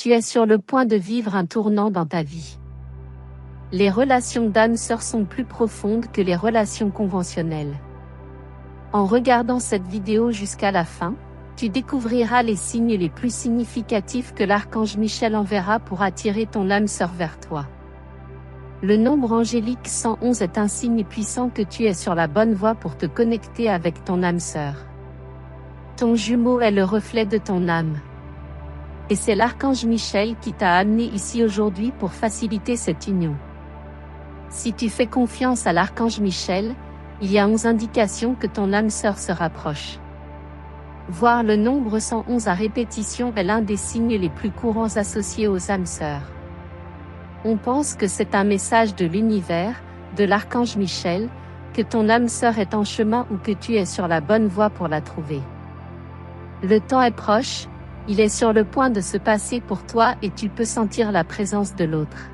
Tu es sur le point de vivre un tournant dans ta vie. Les relations d'âme-sœur sont plus profondes que les relations conventionnelles. En regardant cette vidéo jusqu'à la fin, tu découvriras les signes les plus significatifs que l'archange Michel enverra pour attirer ton âme-sœur vers toi. Le nombre angélique 111 est un signe puissant que tu es sur la bonne voie pour te connecter avec ton âme-sœur. Ton jumeau est le reflet de ton âme. Et c'est l'archange Michel qui t'a amené ici aujourd'hui pour faciliter cette union. Si tu fais confiance à l'archange Michel, il y a 11 indications que ton âme-sœur se rapproche. Voir le nombre 111 à répétition est l'un des signes les plus courants associés aux âmes-sœurs. On pense que c'est un message de l'univers, de l'archange Michel, que ton âme-sœur est en chemin ou que tu es sur la bonne voie pour la trouver. Le temps est proche, il est sur le point de se passer pour toi et tu peux sentir la présence de l'autre.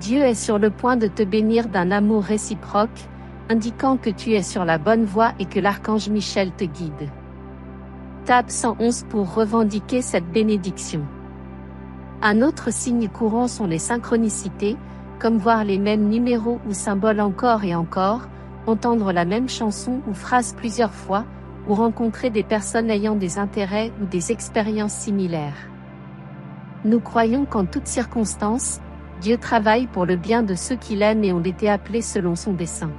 Dieu est sur le point de te bénir d'un amour réciproque, indiquant que tu es sur la bonne voie et que l'archange Michel te guide. Tape 111 pour revendiquer cette bénédiction. Un autre signe courant sont les synchronicités, comme voir les mêmes numéros ou symboles encore et encore, entendre la même chanson ou phrase plusieurs fois, ou rencontrer des personnes ayant des intérêts ou des expériences similaires. Nous croyons qu'en toutes circonstances, Dieu travaille pour le bien de ceux qu'il aime et ont été appelés selon son dessein.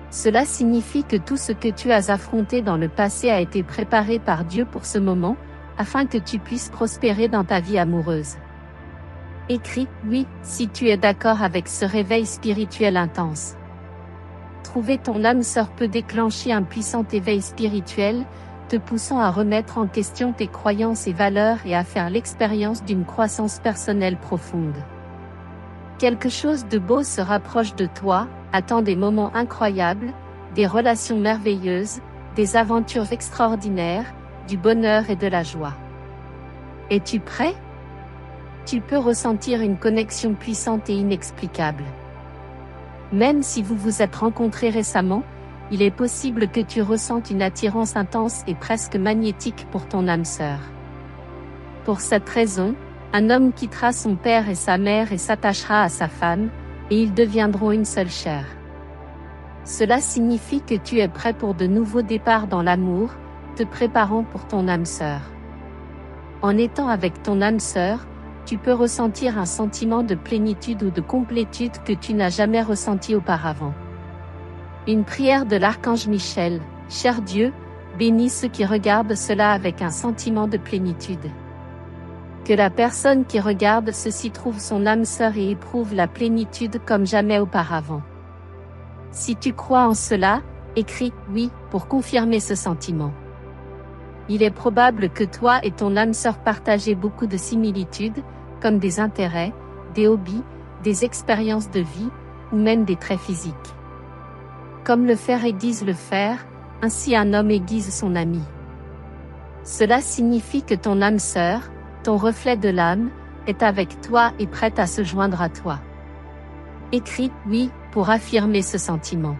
Cela signifie que tout ce que tu as affronté dans le passé a été préparé par Dieu pour ce moment, afin que tu puisses prospérer dans ta vie amoureuse. Écris « Oui » si tu es d'accord avec ce réveil spirituel intense. Trouver ton âme-sœur peut déclencher un puissant éveil spirituel, te poussant à remettre en question tes croyances et valeurs et à faire l'expérience d'une croissance personnelle profonde. Quelque chose de beau se rapproche de toi, attend des moments incroyables, des relations merveilleuses, des aventures extraordinaires, du bonheur et de la joie. Es-tu prêt? Tu peux ressentir une connexion puissante et inexplicable. Même si vous vous êtes rencontrés récemment, il est possible que tu ressentes une attirance intense et presque magnétique pour ton âme-sœur. Pour cette raison, un homme quittera son père et sa mère et s'attachera à sa femme, et ils deviendront une seule chair. Cela signifie que tu es prêt pour de nouveaux départs dans l'amour, te préparant pour ton âme-sœur. En étant avec ton âme-sœur, tu peux ressentir un sentiment de plénitude ou de complétude que tu n'as jamais ressenti auparavant. Une prière de l'archange Michel, cher Dieu, bénis ceux qui regardent cela avec un sentiment de plénitude. Que la personne qui regarde ceci trouve son âme-sœur et éprouve la plénitude comme jamais auparavant. Si tu crois en cela, écris « Oui » pour confirmer ce sentiment. Il est probable que toi et ton âme-sœur partagez beaucoup de similitudes, comme des intérêts, des hobbies, des expériences de vie, ou même des traits physiques. Comme le fer aiguise le fer, ainsi un homme aiguise son ami. Cela signifie que ton âme-sœur, ton reflet de l'âme, est avec toi et prête à se joindre à toi. Écris « Oui » pour affirmer ce sentiment.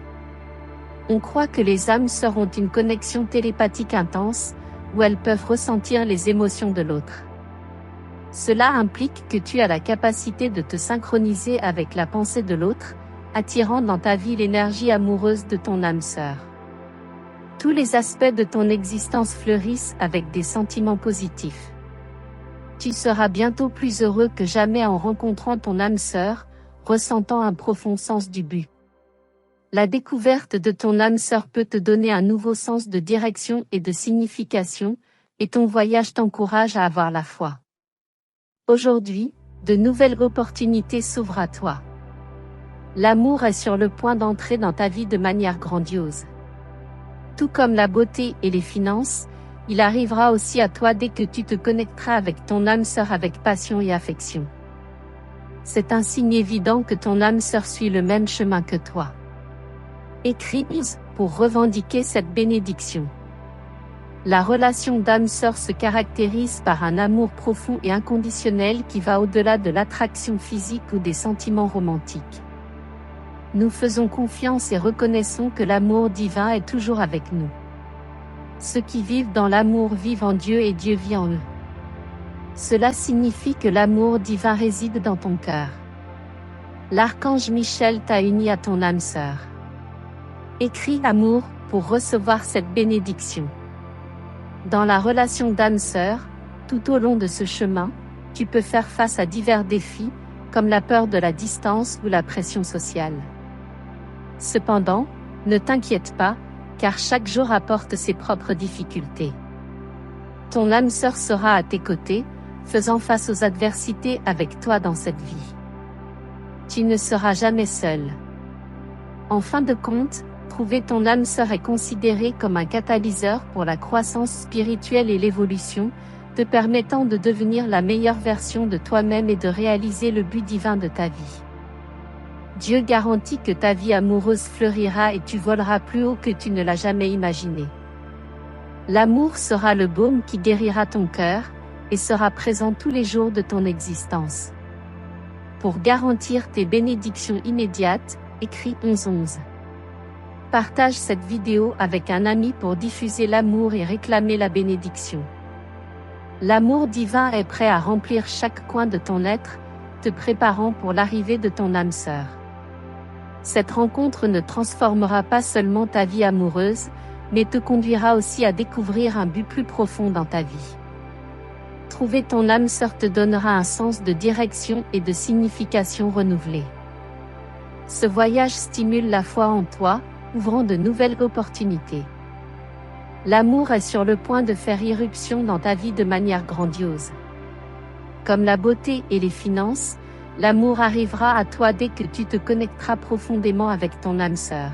On croit que les âmes-sœurs ont une connexion télépathique intense, où elles peuvent ressentir les émotions de l'autre. Cela implique que tu as la capacité de te synchroniser avec la pensée de l'autre, attirant dans ta vie l'énergie amoureuse de ton âme-sœur. Tous les aspects de ton existence fleurissent avec des sentiments positifs. Tu seras bientôt plus heureux que jamais en rencontrant ton âme-sœur, ressentant un profond sens du but. La découverte de ton âme-sœur peut te donner un nouveau sens de direction et de signification, et ton voyage t'encourage à avoir la foi. Aujourd'hui, de nouvelles opportunités s'ouvrent à toi. L'amour est sur le point d'entrer dans ta vie de manière grandiose. Tout comme la beauté et les finances, il arrivera aussi à toi dès que tu te connecteras avec ton âme-sœur avec passion et affection. C'est un signe évident que ton âme-sœur suit le même chemin que toi. Écris pour revendiquer cette bénédiction. La relation d'âme-sœur se caractérise par un amour profond et inconditionnel qui va au-delà de l'attraction physique ou des sentiments romantiques. Nous faisons confiance et reconnaissons que l'amour divin est toujours avec nous. Ceux qui vivent dans l'amour vivent en Dieu et Dieu vit en eux. Cela signifie que l'amour divin réside dans ton cœur. L'archange Michel t'a uni à ton âme sœur. Écris amour pour recevoir cette bénédiction. Dans la relation d'âme-sœur, tout au long de ce chemin, tu peux faire face à divers défis, comme la peur de la distance ou la pression sociale. Cependant, ne t'inquiète pas, car chaque jour apporte ses propres difficultés. Ton âme-sœur sera à tes côtés, faisant face aux adversités avec toi dans cette vie. Tu ne seras jamais seul. En fin de compte, trouver ton âme sœur est considéré comme un catalyseur pour la croissance spirituelle et l'évolution, te permettant de devenir la meilleure version de toi-même et de réaliser le but divin de ta vie. Dieu garantit que ta vie amoureuse fleurira et tu voleras plus haut que tu ne l'as jamais imaginé. L'amour sera le baume qui guérira ton cœur, et sera présent tous les jours de ton existence. Pour garantir tes bénédictions immédiates, écris 1111. Partage cette vidéo avec un ami pour diffuser l'amour et réclamer la bénédiction. L'amour divin est prêt à remplir chaque coin de ton être, te préparant pour l'arrivée de ton âme sœur. Cette rencontre ne transformera pas seulement ta vie amoureuse, mais te conduira aussi à découvrir un but plus profond dans ta vie. Trouver ton âme sœur te donnera un sens de direction et de signification renouvelée. Ce voyage stimule la foi en toi, ouvrant de nouvelles opportunités. L'amour est sur le point de faire irruption dans ta vie de manière grandiose. Comme la beauté et les finances, l'amour arrivera à toi dès que tu te connecteras profondément avec ton âme sœur.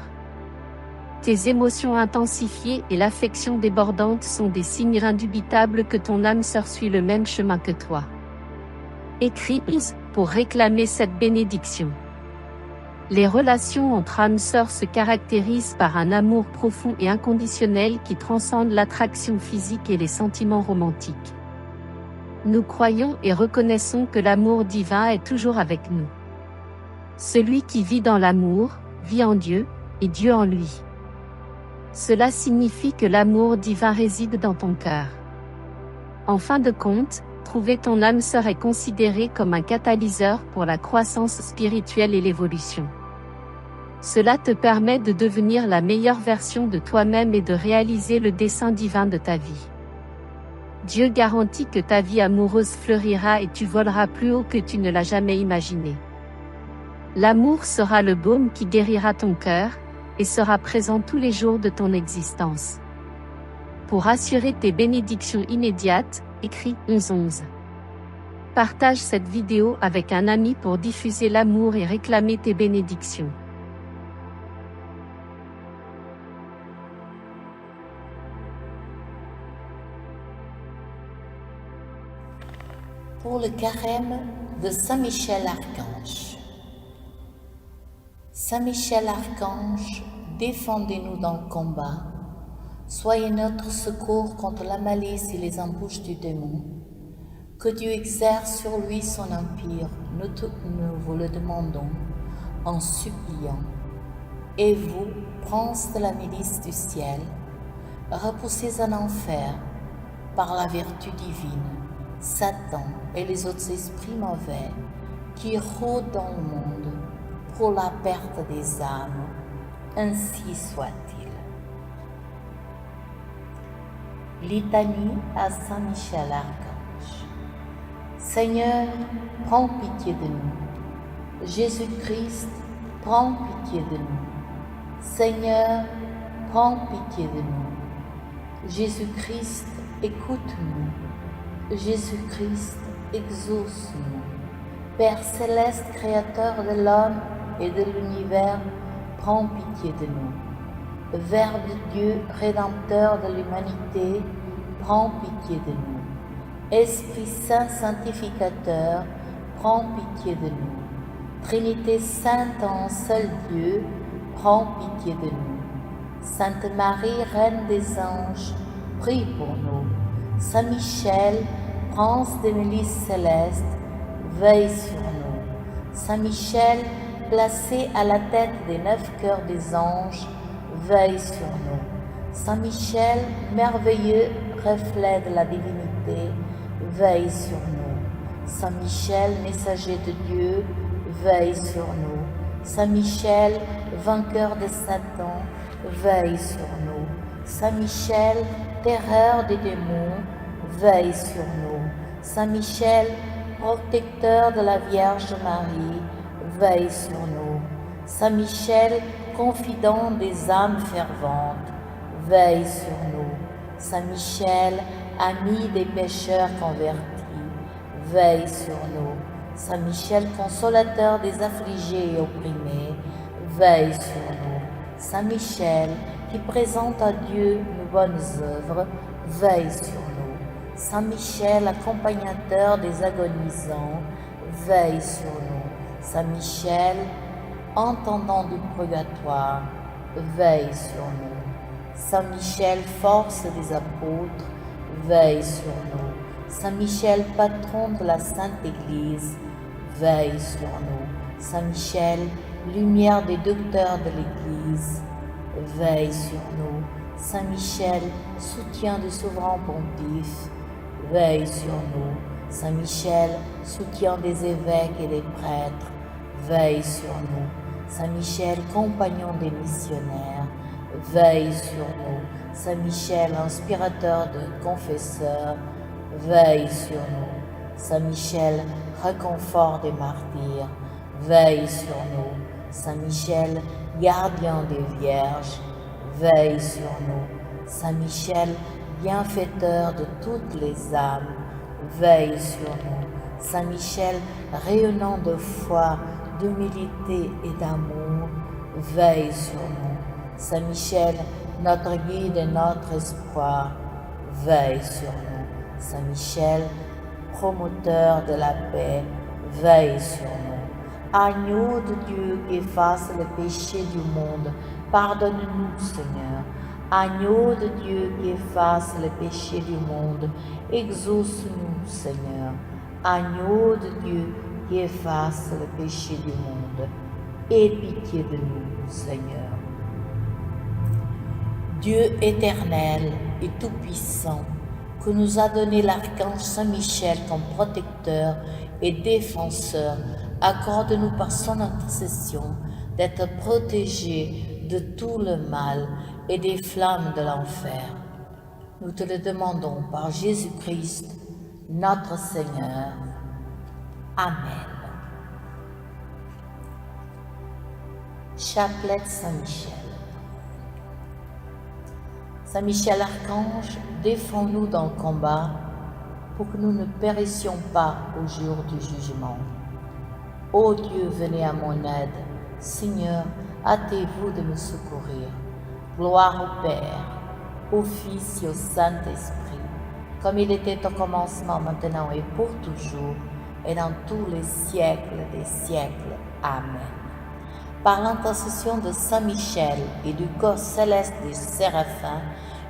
Tes émotions intensifiées et l'affection débordante sont des signes indubitables que ton âme sœur suit le même chemin que toi. Écris pour réclamer cette bénédiction. Les relations entre âmes sœurs se caractérisent par un amour profond et inconditionnel qui transcende l'attraction physique et les sentiments romantiques. Nous croyons et reconnaissons que l'amour divin est toujours avec nous. Celui qui vit dans l'amour, vit en Dieu, et Dieu en lui. Cela signifie que l'amour divin réside dans ton cœur. En fin de compte, trouver ton âme sœur est considéré comme un catalyseur pour la croissance spirituelle et l'évolution. Cela te permet de devenir la meilleure version de toi-même et de réaliser le dessein divin de ta vie. Dieu garantit que ta vie amoureuse fleurira et tu voleras plus haut que tu ne l'as jamais imaginé. L'amour sera le baume qui guérira ton cœur, et sera présent tous les jours de ton existence. Pour assurer tes bénédictions immédiates, écris 1111. Partage cette vidéo avec un ami pour diffuser l'amour et réclamer tes bénédictions. Pour le carême de Saint Michel Archange. Saint Michel Archange, défendez-nous dans le combat. Soyez notre secours contre la malice et les embûches du démon. Que Dieu exerce sur lui son empire, nous vous le demandons en suppliant. Et vous, princes de la milice du ciel, repoussez en enfer, par la vertu divine, Satan et les autres esprits mauvais qui rôdent dans le monde pour la perte des âmes, ainsi soit-il. Litanie à Saint Michel Archange. Seigneur, prends pitié de nous. Jésus-Christ, prends pitié de nous. Seigneur, prends pitié de nous. Jésus-Christ, écoute-nous. Jésus-Christ, exauce-nous. Père céleste, créateur de l'homme et de l'univers, prends pitié de nous. Verbe de Dieu, rédempteur de l'humanité, prends pitié de nous. Esprit Saint, sanctificateur, prends pitié de nous. Trinité sainte en un seul Dieu, prends pitié de nous. Sainte Marie, Reine des anges, prie pour nous. Saint Michel, prince des milices célestes, veille sur nous. Saint Michel, placé à la tête des 9 cœurs des anges, veille sur nous. Saint Michel, merveilleux reflet de la divinité, veille sur nous. Saint Michel, messager de Dieu, veille sur nous. Saint Michel, vainqueur de Satan, veille sur nous. Saint Michel, terreur des démons, veille sur nous. Saint Michel, protecteur de la Vierge Marie, veille sur nous. Saint Michel, confident des âmes ferventes, veille sur nous. Saint Michel, ami des pécheurs convertis, veille sur nous. Saint Michel, consolateur des affligés et opprimés, veille sur nous. Saint Michel, qui présente à Dieu nos bonnes œuvres, veille sur nous. Saint Michel, accompagnateur des agonisants, veille sur nous. Saint Michel, entendant du purgatoire, veille sur nous. Saint Michel, force des apôtres, veille sur nous. Saint Michel, patron de la Sainte Église, veille sur nous. Saint Michel, lumière des docteurs de l'Église, veille sur nous. Saint Michel, soutien du souverain pontife, veille sur nous. Saint Michel, soutien des évêques et des prêtres, veille sur nous. Saint Michel, compagnon des missionnaires, veille sur nous. Saint Michel, inspirateur de confesseurs, veille sur nous. Saint Michel, réconfort des martyrs, veille sur nous. Saint Michel, gardien des vierges, veille sur nous. Saint Michel, bienfaiteur de toutes les âmes, veille sur nous. Saint Michel, rayonnant de foi, d'humilité et d'amour, veille sur nous. Saint Michel, notre guide et notre espoir, veille sur nous. Saint Michel, promoteur de la paix, veille sur nous. Agneau de Dieu qui efface le péché du monde, pardonne-nous, Seigneur. Agneau de Dieu qui efface le péché du monde, exauce-nous, Seigneur. Agneau de Dieu qui efface le péché du monde, aie pitié de nous, Seigneur. Dieu éternel et tout-puissant, que nous a donné l'archange Saint Michel comme protecteur et défenseur, accorde-nous par son intercession d'être protégés de tout le mal et des flammes de l'enfer. Nous te le demandons par Jésus-Christ, notre Seigneur. Amen. Chapelet Saint-Michel. Saint Michel Archange, défends-nous dans le combat pour que nous ne périssions pas au jour du jugement. Ô Dieu, venez à mon aide. Seigneur, hâtez-vous de me secourir. Gloire au Père, au Fils et au Saint-Esprit, comme il était au commencement, maintenant et pour toujours, et dans tous les siècles des siècles. Amen. Par l'intercession de Saint Michel et du corps céleste des séraphins,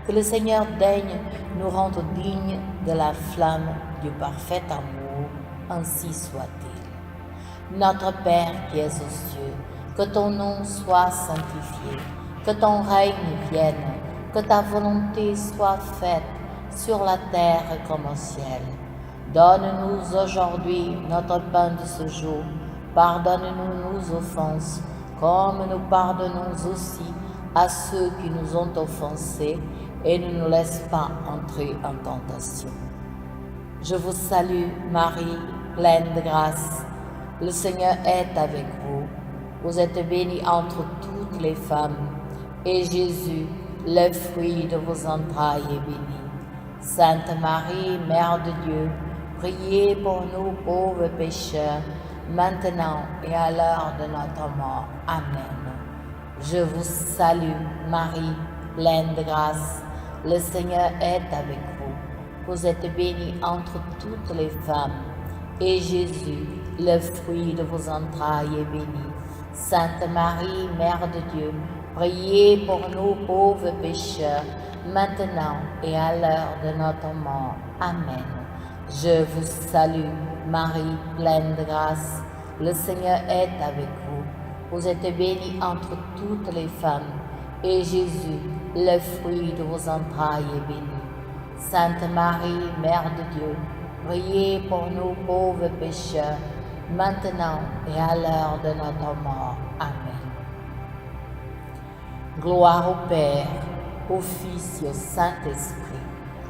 que le Seigneur daigne nous rendre dignes de la flamme du parfait amour, ainsi soit-il. Notre Père qui es aux cieux, que ton nom soit sanctifié, que ton règne vienne, que ta volonté soit faite sur la terre comme au ciel. Donne-nous aujourd'hui notre pain de ce jour. Pardonne-nous nos offenses, comme nous pardonnons aussi à ceux qui nous ont offensés, et ne nous laisse pas entrer en tentation. Je vous salue, Marie, pleine de grâce. Le Seigneur est avec vous. Vous êtes bénie entre toutes les femmes, et Jésus, le fruit de vos entrailles, est béni. Sainte Marie, Mère de Dieu, priez pour nous pauvres pécheurs, maintenant et à l'heure de notre mort. Amen. Je vous salue, Marie, pleine de grâce. Le Seigneur est avec vous. Vous êtes bénie entre toutes les femmes, et Jésus, le fruit de vos entrailles, est béni. Sainte Marie, Mère de Dieu, priez pour nous pauvres pécheurs, maintenant et à l'heure de notre mort. Amen. Je vous salue, Marie, pleine de grâce. Le Seigneur est avec vous. Vous êtes bénie entre toutes les femmes, et Jésus, le fruit de vos entrailles, est béni. Sainte Marie, Mère de Dieu, priez pour nous pauvres pécheurs, maintenant et à l'heure de notre mort. Amen. Gloire au Père, au Fils et au Saint-Esprit,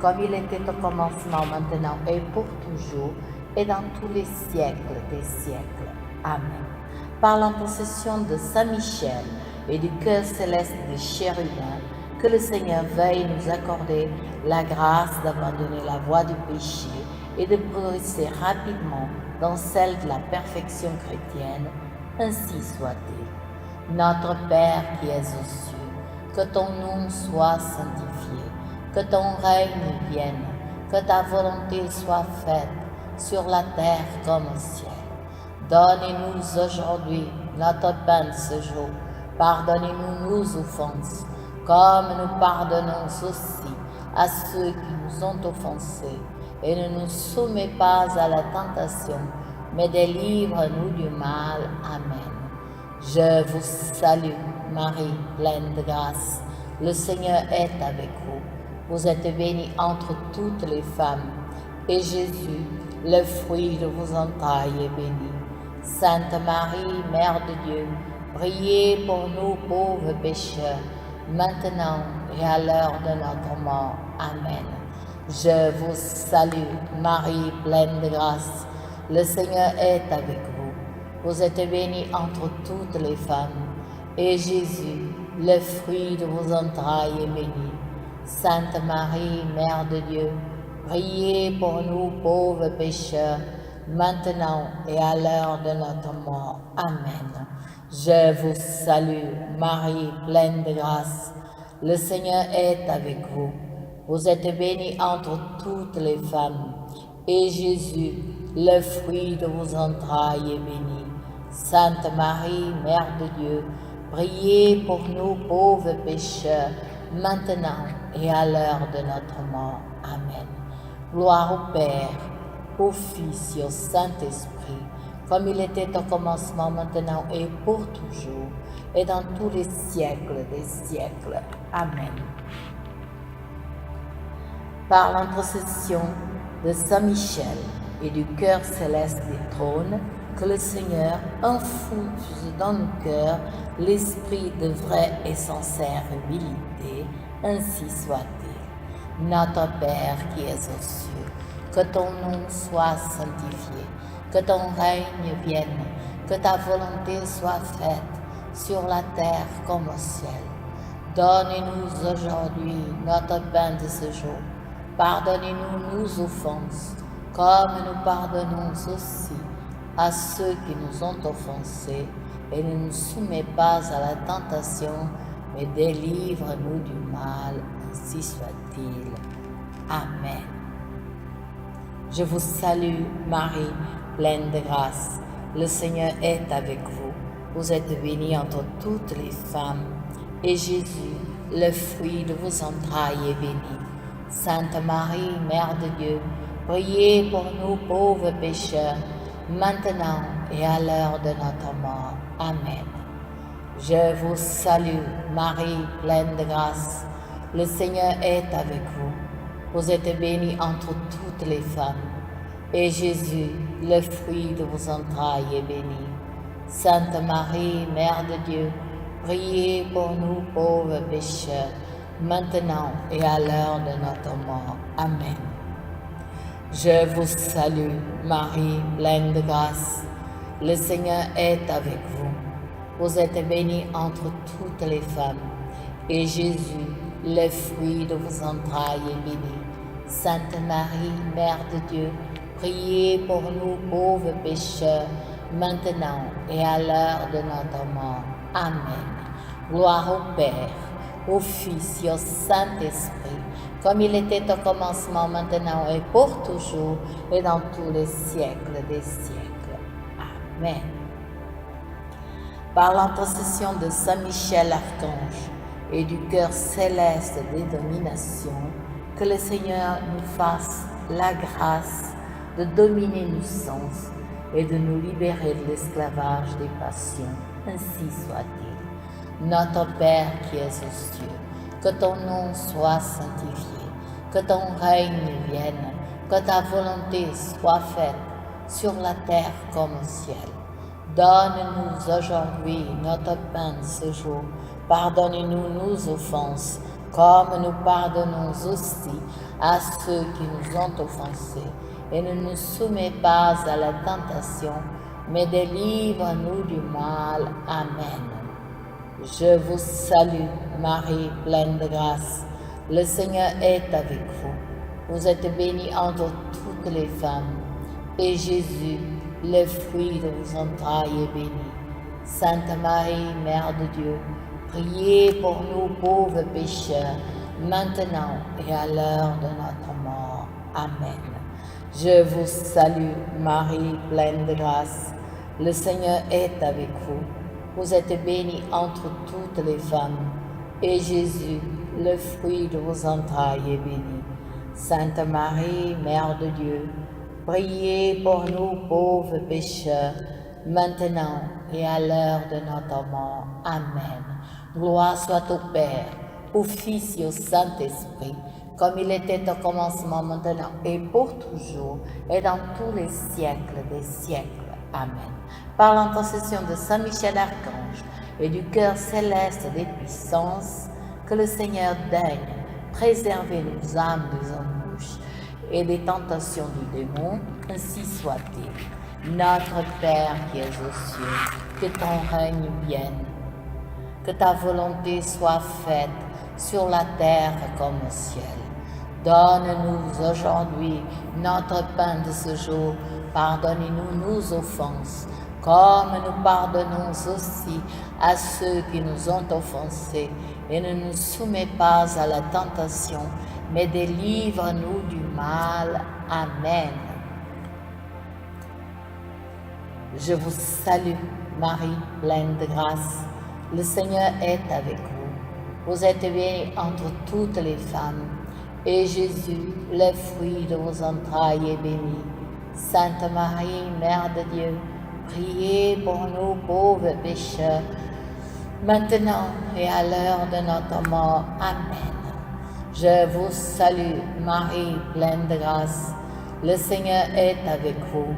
comme il était au commencement, maintenant et pour toujours, et dans tous les siècles des siècles. Amen. Par l'intercession de Saint Michel et du cœur céleste des chérubins, que le Seigneur veuille nous accorder la grâce d'abandonner la voie du péché et de progresser rapidement dans celle de la perfection chrétienne, ainsi soit-il. Notre Père qui es aux cieux, que ton nom soit sanctifié, que ton règne vienne, que ta volonté soit faite sur la terre comme au ciel. Donnez-nous aujourd'hui notre pain de ce jour. Pardonnez-nous nos offenses, comme nous pardonnons aussi à ceux qui nous ont offensés. Et ne nous soumets pas à la tentation, mais délivre-nous du mal. Amen. Je vous salue, Marie, pleine de grâce. Le Seigneur est avec vous. Vous êtes bénie entre toutes les femmes, et Jésus, le fruit de vos entrailles, est béni. Sainte Marie, Mère de Dieu, priez pour nous pauvres pécheurs, maintenant et à l'heure de notre mort. Amen. Je vous salue, Marie, pleine de grâce. Le Seigneur est avec vous. Vous êtes bénie entre toutes les femmes, et Jésus, le fruit de vos entrailles, est béni. Sainte Marie, Mère de Dieu, priez pour nous pauvres pécheurs, maintenant et à l'heure de notre mort. Amen. Je vous salue, Marie, pleine de grâce. Le Seigneur est avec vous. Vous êtes bénie entre toutes les femmes, et Jésus, le fruit de vos entrailles, est béni. Sainte Marie, Mère de Dieu, priez pour nous pauvres pécheurs, maintenant et à l'heure de notre mort. Amen. Gloire au Père, au Fils et au Saint-Esprit, comme il était au commencement, maintenant et pour toujours, et dans tous les siècles des siècles. Amen. Par l'intercession de Saint Michel et du cœur céleste des trônes, que le Seigneur infuse dans nos cœurs l'esprit de vraie et sincère humilité, ainsi soit-il. Notre Père qui es aux cieux, que ton nom soit sanctifié, que ton règne vienne, que ta volonté soit faite sur la terre comme au ciel. Donne-nous aujourd'hui notre pain de ce jour. Pardonnez-nous nos offenses, comme nous pardonnons aussi à ceux qui nous ont offensés, et ne nous soumets pas à la tentation, mais délivre-nous du mal, ainsi soit-il. Amen. Je vous salue, Marie, pleine de grâce. Le Seigneur est avec vous. Vous êtes bénie entre toutes les femmes, et Jésus, le fruit de vos entrailles, est béni. Sainte Marie, Mère de Dieu, priez pour nous pauvres pécheurs, maintenant et à l'heure de notre mort. Amen. Je vous salue, Marie, pleine de grâce. Le Seigneur est avec vous. Vous êtes bénie entre toutes les femmes, et Jésus, le fruit de vos entrailles, est béni. Sainte Marie, Mère de Dieu, priez pour nous pauvres pécheurs, maintenant et à l'heure de notre mort. Amen. Je vous salue, Marie, pleine de grâce. Le Seigneur est avec vous. Vous êtes bénie entre toutes les femmes, et Jésus, le fruit de vos entrailles, est béni. Sainte Marie, Mère de Dieu, priez pour nous pauvres pécheurs, maintenant et à l'heure de notre mort. Amen. Gloire au Père, au Fils et au Saint-Esprit, comme il était au commencement, maintenant et pour toujours, et dans tous les siècles des siècles. Amen. Par l'intercession de Saint Michel Archange et du cœur céleste des dominations, que le Seigneur nous fasse la grâce de dominer nos sens et de nous libérer de l'esclavage des passions, ainsi soit-il. Notre Père qui es aux cieux, que ton nom soit sanctifié, que ton règne vienne, que ta volonté soit faite sur la terre comme au ciel. Donne-nous aujourd'hui notre pain de ce jour. Pardonne-nous nos offenses, comme nous pardonnons aussi à ceux qui nous ont offensés. Et ne nous soumets pas à la tentation, mais délivre-nous du mal. Amen. Je vous salue, Marie, pleine de grâce. Le Seigneur est avec vous. Vous êtes bénie entre toutes les femmes, et Jésus, le fruit de vos entrailles, est béni. Sainte Marie, Mère de Dieu, priez pour nous pauvres pécheurs, maintenant et à l'heure de notre mort. Amen. Je vous salue, Marie, pleine de grâce. Le Seigneur est avec vous. Vous êtes bénie entre toutes les femmes, et Jésus, le fruit de vos entrailles, est béni. Sainte Marie, Mère de Dieu, priez pour nous pauvres pécheurs, maintenant et à l'heure de notre mort. Amen. Gloire soit au Père, au Fils et au Saint-Esprit, comme il était au commencement, maintenant et pour toujours, et dans tous les siècles des siècles. Amen. Par l'intercession de Saint Michel Archange et du cœur céleste des puissances, que le Seigneur daigne préserver nos âmes des embûches et des tentations du démon, ainsi soit-il. Notre Père qui es aux cieux, que ton règne vienne, que ta volonté soit faite sur la terre comme au ciel. Donne-nous aujourd'hui notre pain de ce jour. Pardonnez-nous nos offenses, comme nous pardonnons aussi à ceux qui nous ont offensés. Et ne nous soumets pas à la tentation, mais délivre-nous du mal. Amen. Je vous salue, Marie, pleine de grâce. Le Seigneur est avec vous. Vous êtes bénie entre toutes les femmes, et Jésus, le fruit de vos entrailles, est béni. Sainte Marie, Mère de Dieu, priez pour nous pauvres pécheurs, maintenant et à l'heure de notre mort. Amen. Je vous salue, Marie, pleine de grâce. Le Seigneur est avec vous.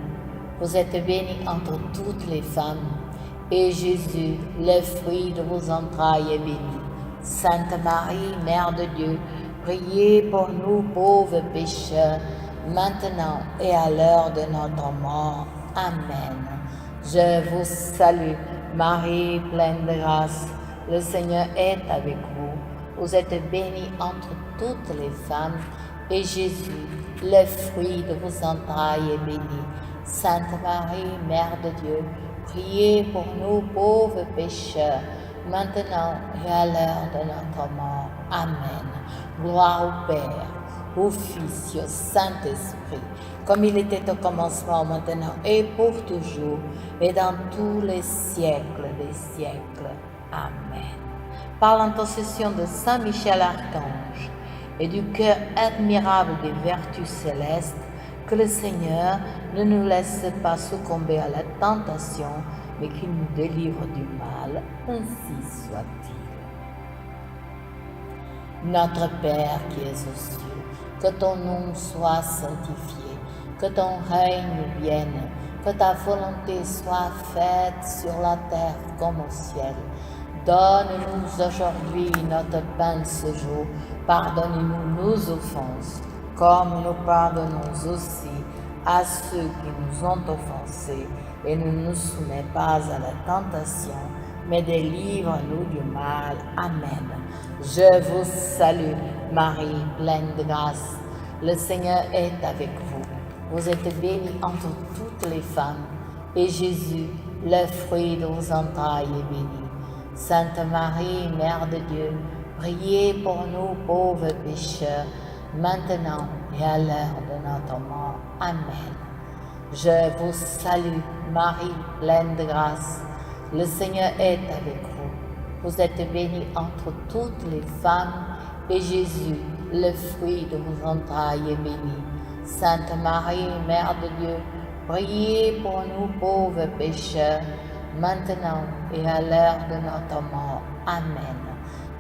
Vous êtes bénie entre toutes les femmes, et Jésus, le fruit de vos entrailles, est béni. Sainte Marie, Mère de Dieu, priez pour nous pauvres pécheurs, maintenant et à l'heure de notre mort. Amen. Je vous salue, Marie, pleine de grâce. Le Seigneur est avec vous. Vous êtes bénie entre toutes les femmes, et Jésus, le fruit de vos entrailles, est béni. Sainte Marie, Mère de Dieu, priez pour nous pauvres pécheurs, maintenant et à l'heure de notre mort. Amen. Gloire au Père, au Fils et au Saint-Esprit, comme il était au commencement, maintenant et pour toujours, et dans tous les siècles des siècles. Amen. Par l'intercession de Saint Michel Archange et du cœur admirable des vertus célestes, que le Seigneur ne nous laisse pas succomber à la tentation, mais qu'il nous délivre du mal, ainsi soit-il. Notre Père qui es aux cieux, que ton nom soit sanctifié, que ton règne vienne, que ta volonté soit faite sur la terre comme au ciel. Donne-nous aujourd'hui notre pain de ce jour. Pardonne-nous nos offenses, comme nous pardonnons aussi à ceux qui nous ont offensés, et ne nous soumets pas à la tentation, mais délivre-nous du mal. Amen. Je vous salue, Marie, pleine de grâce. Le Seigneur est avec vous. Vous êtes bénie entre toutes les femmes, et Jésus, le fruit de vos entrailles, est béni. Sainte Marie, Mère de Dieu, priez pour nous pauvres pécheurs, maintenant et à l'heure de notre mort. Amen. Je vous salue, Marie, pleine de grâce. Le Seigneur est avec vous. Vous êtes bénie entre toutes les femmes, et Jésus, le fruit de vos entrailles, est béni. Sainte Marie, Mère de Dieu, priez pour nous pauvres pécheurs, maintenant et à l'heure de notre mort. Amen.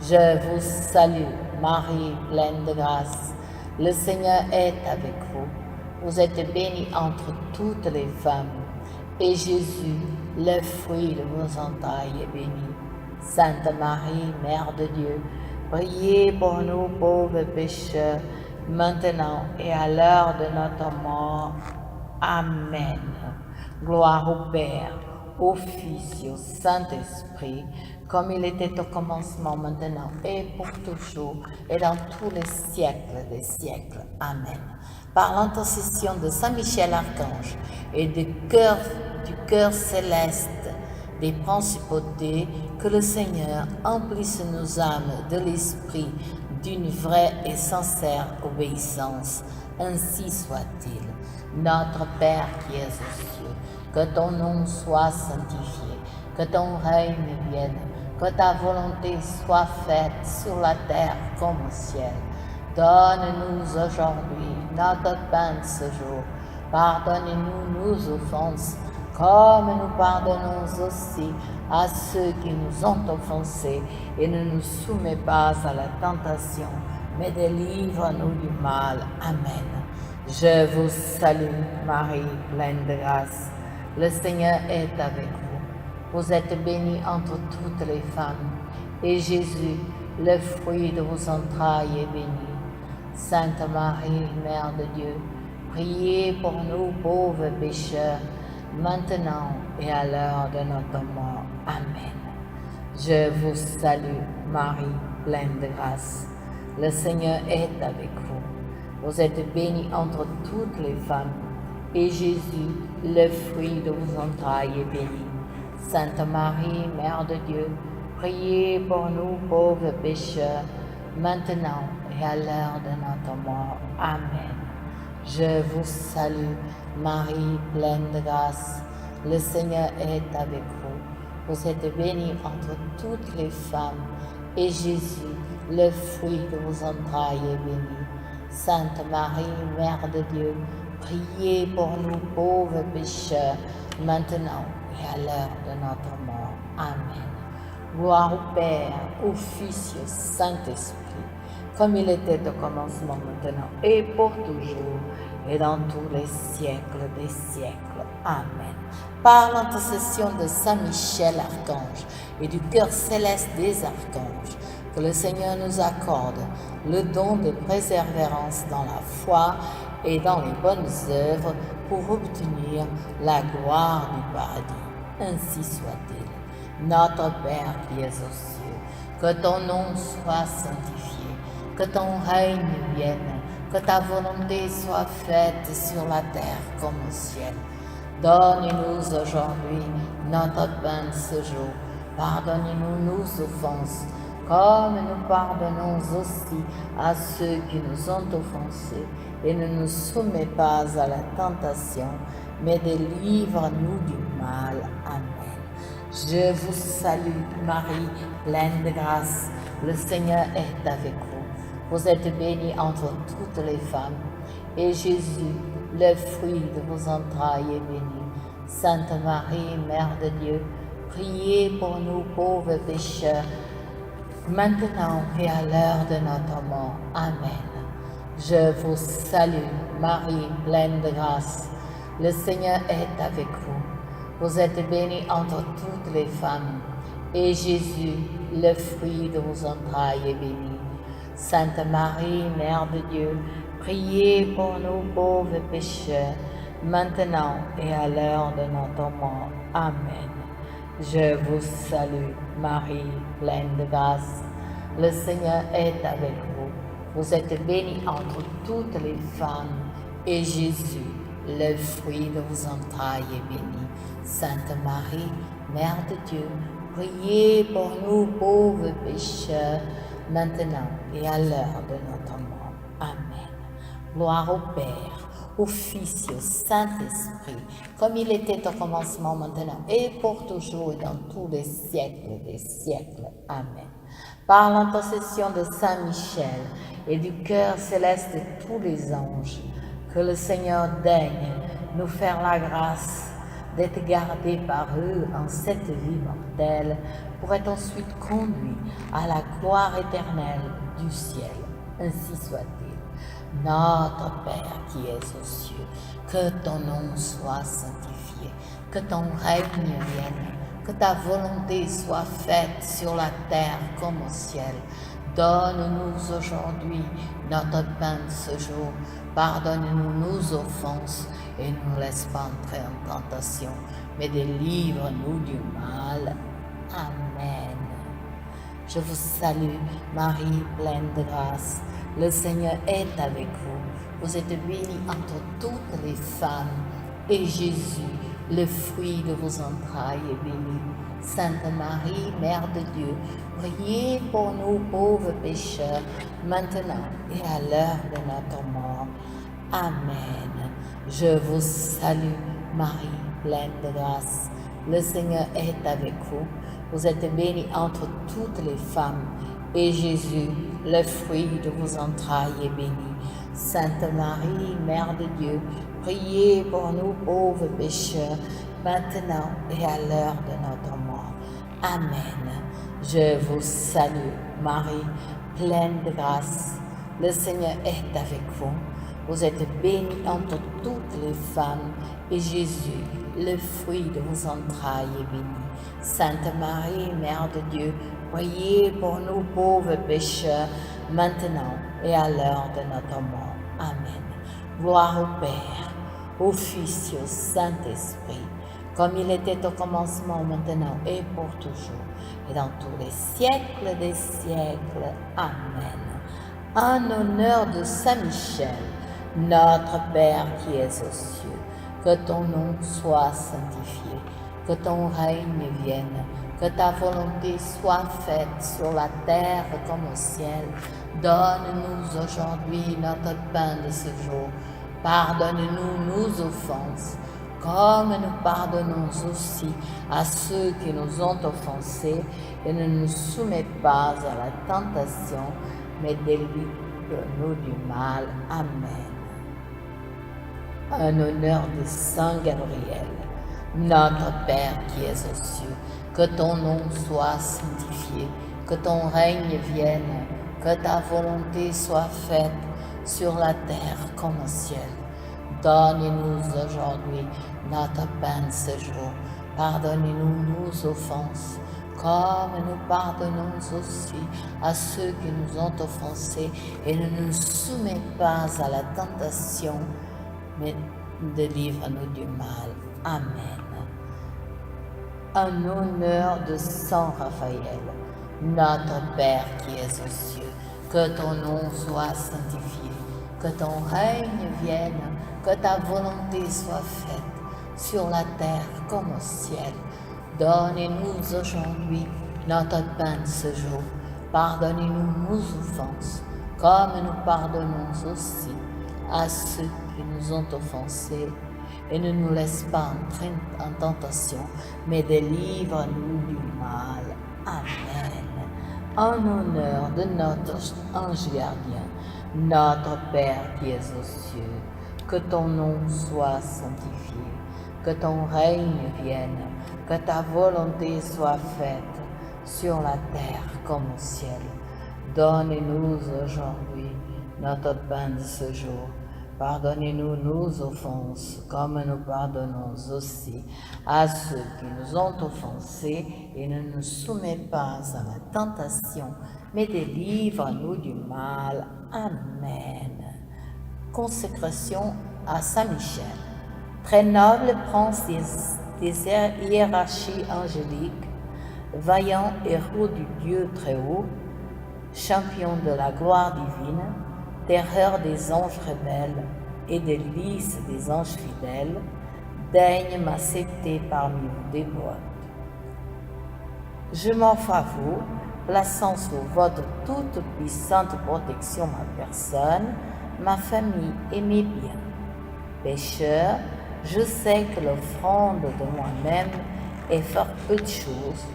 Je vous salue, Marie, pleine de grâce. Le Seigneur est avec vous. Vous êtes bénie entre toutes les femmes, et Jésus, le fruit de vos entrailles, est béni. Sainte Marie, Mère de Dieu, priez pour nous pauvres pécheurs, maintenant et à l'heure de notre mort. Amen. Gloire au Père, au Fils et au Saint-Esprit, comme il était au commencement, maintenant et pour toujours, et dans tous les siècles des siècles. Amen. Par l'intercession de Saint Michel Archange et du cœur céleste des principautés, que le Seigneur emplisse nos âmes de l'esprit d'une vraie et sincère obéissance. Ainsi soit-il. Notre Père qui es aux cieux, que ton nom soit sanctifié, que ton règne vienne, que ta volonté soit faite sur la terre comme au ciel. Donne-nous aujourd'hui notre pain de ce jour. Pardonnez-nous nos offenses, comme nous pardonnons aussi à ceux qui nous ont offensés, et ne nous soumets pas à la tentation, mais délivre-nous du mal. Amen. Je vous salue, Marie, pleine de grâce. Le Seigneur est avec vous. Vous êtes bénie entre toutes les femmes, et Jésus, le fruit de vos entrailles, est béni. Sainte Marie, Mère de Dieu, priez pour nous pauvres pécheurs, maintenant et à l'heure de notre mort. Amen. Je vous salue, Marie, pleine de grâce. Le Seigneur est avec vous. Vous êtes bénie entre toutes les femmes, et Jésus, le fruit de vos entrailles, est béni. Sainte Marie, Mère de Dieu, priez pour nous pauvres pécheurs, maintenant et à l'heure de notre mort. Amen. Je vous salue, Marie, pleine de grâce. Le Seigneur est avec vous. Vous êtes bénie entre toutes les femmes, et Jésus, le fruit de vos entrailles, est béni. Sainte Marie, Mère de Dieu, priez pour nous pauvres pécheurs, maintenant et à l'heure de notre mort. Amen. Gloire au Père, au Fils et au Saint-Esprit, comme il était au commencement, maintenant et pour toujours, et dans tous les siècles des siècles. Amen. Par l'intercession de Saint Michel Archange et du cœur céleste des archanges, que le Seigneur nous accorde le don de persévérance dans la foi et dans les bonnes œuvres pour obtenir la gloire du paradis. Ainsi soit-il. Notre Père qui es aux cieux, que ton nom soit sanctifié, que ton règne vienne, que ta volonté soit faite sur la terre comme au ciel. Donne-nous aujourd'hui notre pain de ce jour. Pardonnez-nous nos offenses, comme nous pardonnons aussi à ceux qui nous ont offensés, et ne nous soumets pas à la tentation, mais délivre-nous du mal. Amen. Je vous salue, Marie, pleine de grâce. Le Seigneur est avec vous. Vous êtes bénie entre toutes les femmes, et Jésus, le fruit de vos entrailles, est béni. Sainte Marie, Mère de Dieu, priez pour nous pauvres pécheurs, maintenant et à l'heure de notre mort. Amen. Je vous salue, Marie, pleine de grâce. Le Seigneur est avec vous. Vous êtes bénie entre toutes les femmes, et Jésus, le fruit de vos entrailles, est béni. Sainte Marie, Mère de Dieu, priez pour nous pauvres pécheurs, maintenant et à l'heure de notre mort. Amen. Je vous salue, Marie, pleine de grâce. Le Seigneur est avec vous. Vous êtes bénie entre toutes les femmes, et Jésus, le fruit de vos entrailles, est béni. Sainte Marie, Mère de Dieu, priez pour nous pauvres pécheurs, maintenant et à l'heure de notre mort. Amen. Gloire au Père, au Fils et au Saint-Esprit, comme il était au commencement, maintenant et pour toujours, et dans tous les siècles des siècles. Amen. Par l'intercession de Saint Michel et du cœur céleste de tous les anges, que le Seigneur daigne nous faire la grâce d'être gardés par eux en cette vie mortelle, pour être ensuite conduits à la gloire éternelle du ciel. Ainsi soit-il. Notre Père qui es aux cieux, que ton nom soit sanctifié, que ton règne vienne, que ta volonté soit faite sur la terre comme au ciel. Donne-nous aujourd'hui notre pain de ce jour. Pardonne-nous nos offenses et ne nous laisse pas entrer en tentation, mais délivre-nous du mal. Amen. Je vous salue, Marie, pleine de grâce. Le Seigneur est avec vous. Vous êtes bénie entre toutes les femmes, et Jésus, le fruit de vos entrailles, est béni. Sainte Marie, Mère de Dieu, priez pour nous pauvres pécheurs, maintenant et à l'heure de notre mort. Amen. Je vous salue, Marie, pleine de grâce. Le Seigneur est avec vous. Vous êtes bénie entre toutes les femmes, et Jésus, le fruit de vos entrailles, est béni. Sainte Marie, Mère de Dieu, priez pour nous pauvres pécheurs, maintenant et à l'heure de notre mort. Amen. Je vous salue, Marie, pleine de grâce. Le Seigneur est avec vous. Vous êtes bénie entre toutes les femmes, et Jésus, le fruit de vos entrailles, est béni. Sainte Marie, Mère de Dieu, priez pour nous pauvres pécheurs, maintenant et à l'heure de notre mort. Amen. Gloire au Père, au Fils et au Saint-Esprit, comme il était au commencement, maintenant et pour toujours, et dans tous les siècles des siècles. Amen. En honneur de Saint Michel, notre Père qui es aux cieux, que ton nom soit sanctifié, que ton règne vienne, que ta volonté soit faite sur la terre comme au ciel. Donne-nous aujourd'hui notre pain de ce jour. Pardonne-nous nos offenses, comme nous pardonnons aussi à ceux qui nous ont offensés, et ne nous soumets pas à la tentation, mais délivre-nous du mal. Amen. En honneur de Saint Gabriel, notre Père qui es aux cieux, que ton nom soit sanctifié, que ton règne vienne, que ta volonté soit faite sur la terre comme au ciel. Donne-nous aujourd'hui notre pain de ce jour. Pardonnez-nous nos offenses, comme nous pardonnons aussi à ceux qui nous ont offensés, et ne nous soumets pas à la tentation, mais délivre-nous du mal. Amen. En honneur de Saint Raphaël, notre Père qui es aux cieux, que ton nom soit sanctifié, que ton règne vienne, que ta volonté soit faite sur la terre comme au ciel. Donne-nous aujourd'hui notre pain de ce jour. Pardonnez-nous nos offenses, comme nous pardonnons aussi à ceux qui nous ont offensés, et ne nous laisse pas entrer en tentation, mais délivre-nous du mal. Amen. En honneur de notre ange gardien, notre Père qui es aux cieux, que ton nom soit sanctifié, que ton règne vienne, que ta volonté soit faite sur la terre comme au ciel. Donne-nous aujourd'hui notre pain de ce jour. Pardonnez-nous nos offenses, comme nous pardonnons aussi à ceux qui nous ont offensés, et ne nous soumets pas à la tentation, mais délivre-nous du mal. Amen. Consécration à Saint Michel. Très noble prince des hiérarchies angéliques, vaillant héros du Dieu très haut, champion de la gloire divine, terreur des anges rebelles et délices des anges fidèles, daigne m'accepter parmi vos dévotes. Je m'offre à vous, plaçant sous votre toute puissante protection ma personne, ma famille et mes biens. Pécheur, je sais que l'offrande de moi-même est fort peu de choses,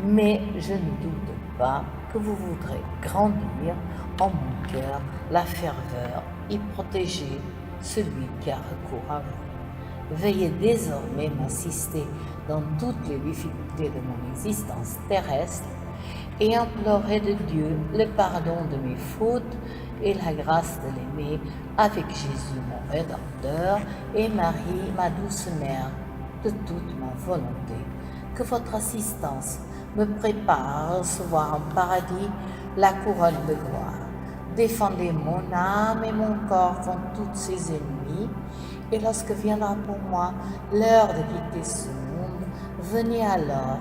mais je ne doute pas que vous voudrez grandir en mon cœur la ferveur et protéger celui qui a recours à vous. Veuillez désormais m'assister dans toutes les difficultés de mon existence terrestre et implorer de Dieu le pardon de mes fautes et la grâce de l'aimer avec Jésus mon Rédempteur et Marie ma douce mère de toute ma volonté. Que votre assistance me prépare à recevoir en paradis la couronne de gloire. Défendez mon âme et mon corps contre tous ses ennemis, et lorsque viendra pour moi l'heure de quitter ce monde, venez alors,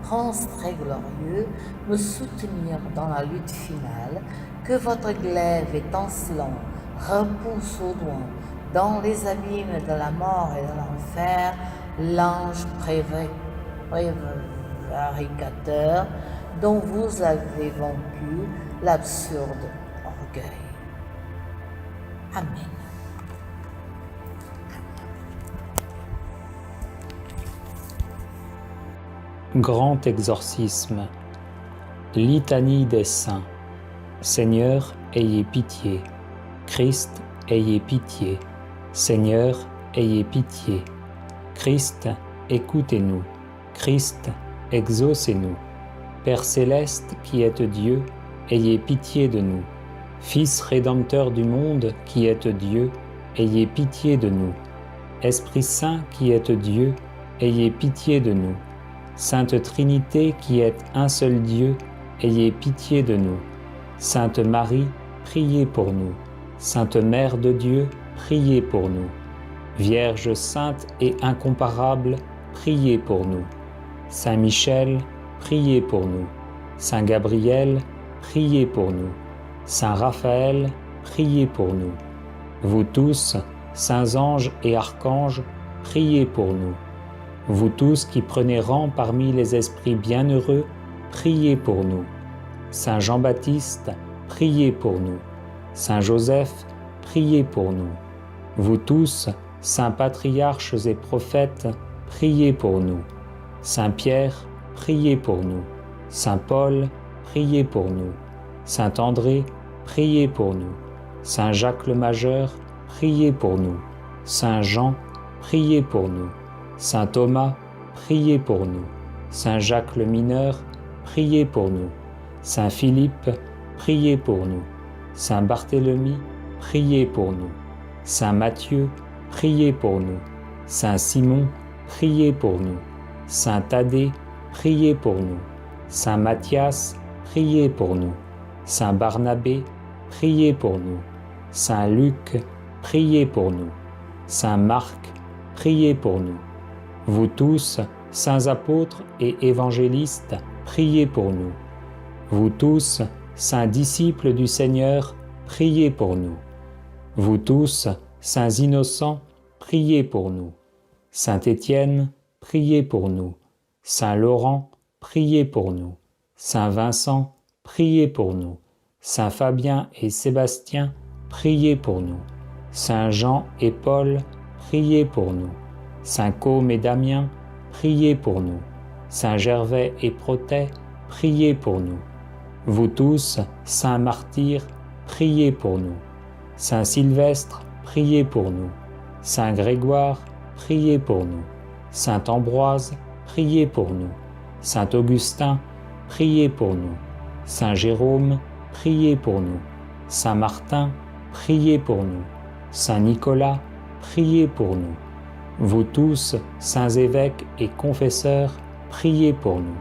Prince très glorieux, me soutenir dans la lutte finale, que votre glaive étincelant repousse au loin, dans les abîmes de la mort et de l'enfer, l'ange prévaricateur dont vous avez vaincu l'absurde orgueil. Amen. Grand exorcisme. Litanie des saints. Seigneur, ayez pitié. Christ, ayez pitié. Seigneur, ayez pitié. Christ, écoutez-nous. Christ, exaucez-nous. Père céleste qui êtes Dieu, ayez pitié de nous. Fils rédempteur du monde qui êtes Dieu, ayez pitié de nous. Esprit Saint qui êtes Dieu, ayez pitié de nous. Sainte Trinité qui êtes un seul Dieu, ayez pitié de nous. Sainte Marie, priez pour nous. Sainte Mère de Dieu, priez pour nous. Vierge sainte et incomparable, priez pour nous. Saint Michel, priez pour nous. Saint Gabriel, priez pour nous. Saint Raphaël, priez pour nous. Vous tous, saints anges et archanges, priez pour nous. Vous tous qui prenez rang parmi les esprits bienheureux, priez pour nous. Saint Jean-Baptiste, priez pour nous. Saint Joseph, priez pour nous. Vous tous, saints patriarches et prophètes, priez pour nous. Saint Pierre, priez pour nous. Saint Paul, priez pour nous. Saint André, priez pour nous. Saint Jacques le Majeur, priez pour nous. Saint Jean, priez pour nous. Saint Thomas, priez pour nous. Saint Jacques le Mineur, priez pour nous. Saint Philippe, priez pour nous. Saint Barthélemy, priez pour nous. Saint Matthieu, priez pour nous. Saint Simon, priez pour nous. Saint Thaddée, priez pour nous. Saint Matthias, priez pour nous. Saint Barnabé, priez pour nous. Saint Luc, priez pour nous. Saint Marc, priez pour nous. Vous tous, saints apôtres et évangélistes, priez pour nous. Vous tous, saints disciples du Seigneur, priez pour nous. Vous tous, saints innocents, priez pour nous. Saint Étienne, priez pour nous. Saint Laurent, priez pour nous. Saint Vincent, priez pour nous. Saint Fabien et Sébastien, priez pour nous. Saint Jean et Paul, priez pour nous. Saint Côme et Damien, priez pour nous. Saint Gervais et Protais, priez pour nous. Vous tous, saints martyrs, priez pour nous. Saint Sylvestre, priez pour nous. Saint Grégoire, priez pour nous. Saint Ambroise, priez pour nous. Saint Augustin, priez pour nous. Saint Jérôme, priez pour nous. Saint Martin, priez pour nous. Saint Nicolas, priez pour nous. Vous tous, saints évêques et confesseurs, priez pour nous.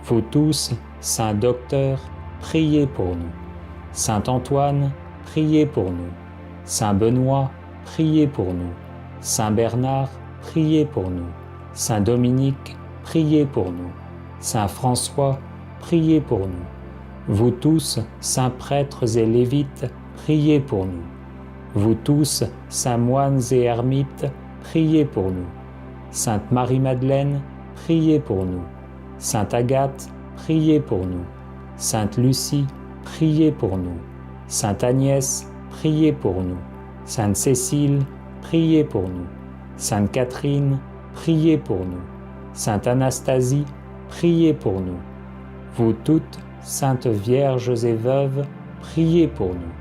Vous tous, saints docteurs, priez pour nous. Saint Antoine, priez pour nous. Saint Benoît, priez pour nous. Saint Bernard, priez pour nous. Saint Dominique, priez pour nous. Saint François, priez pour nous. Vous tous, saints prêtres et lévites, priez pour nous. Vous tous, saints moines et ermites, priez pour nous. Sainte Marie-Madeleine, priez pour nous. Sainte Agathe, priez pour nous. Sainte Lucie, priez pour nous. Sainte Agnès, priez pour nous. Sainte Cécile, priez pour nous. Sainte Catherine, priez pour nous. Sainte Anastasie, priez pour nous. Vous toutes, saintes vierges et veuves, priez pour nous.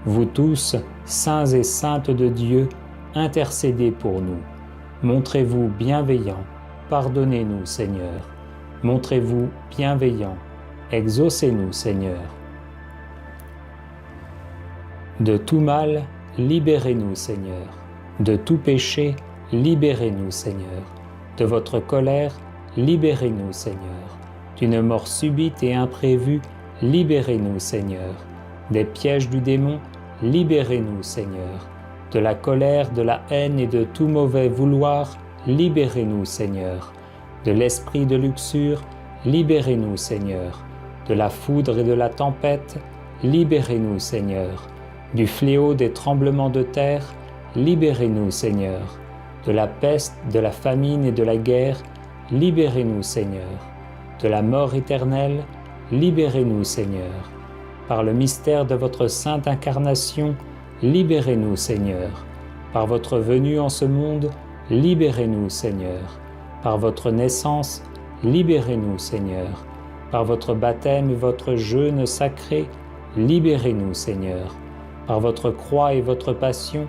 Vous tous, saints et saintes de Dieu, intercédez pour nous. Montrez-vous bienveillants, pardonnez-nous, Seigneur. Montrez-vous bienveillants, exaucez-nous, Seigneur. De tout mal, libérez-nous, Seigneur. De tout péché, libérez-nous, Seigneur. De votre colère, libérez-nous, Seigneur. D'une mort subite et imprévue, libérez-nous, Seigneur. Des pièges du démon, libérez-nous, Seigneur. De la colère, de la haine et de tout mauvais vouloir, libérez-nous, Seigneur. De l'esprit de luxure, libérez-nous, Seigneur. De la foudre et de la tempête, libérez-nous, Seigneur. Du fléau des tremblements de terre, libérez-nous, Seigneur. De la peste, de la famine et de la guerre, libérez-nous, Seigneur. De la mort éternelle, libérez-nous, Seigneur. Par le mystère de votre sainte incarnation, libérez-nous, Seigneur. Par votre venue en ce monde, libérez-nous, Seigneur. Par votre naissance, libérez-nous, Seigneur. Par votre baptême et votre jeûne sacré, libérez-nous, Seigneur. Par votre croix et votre passion,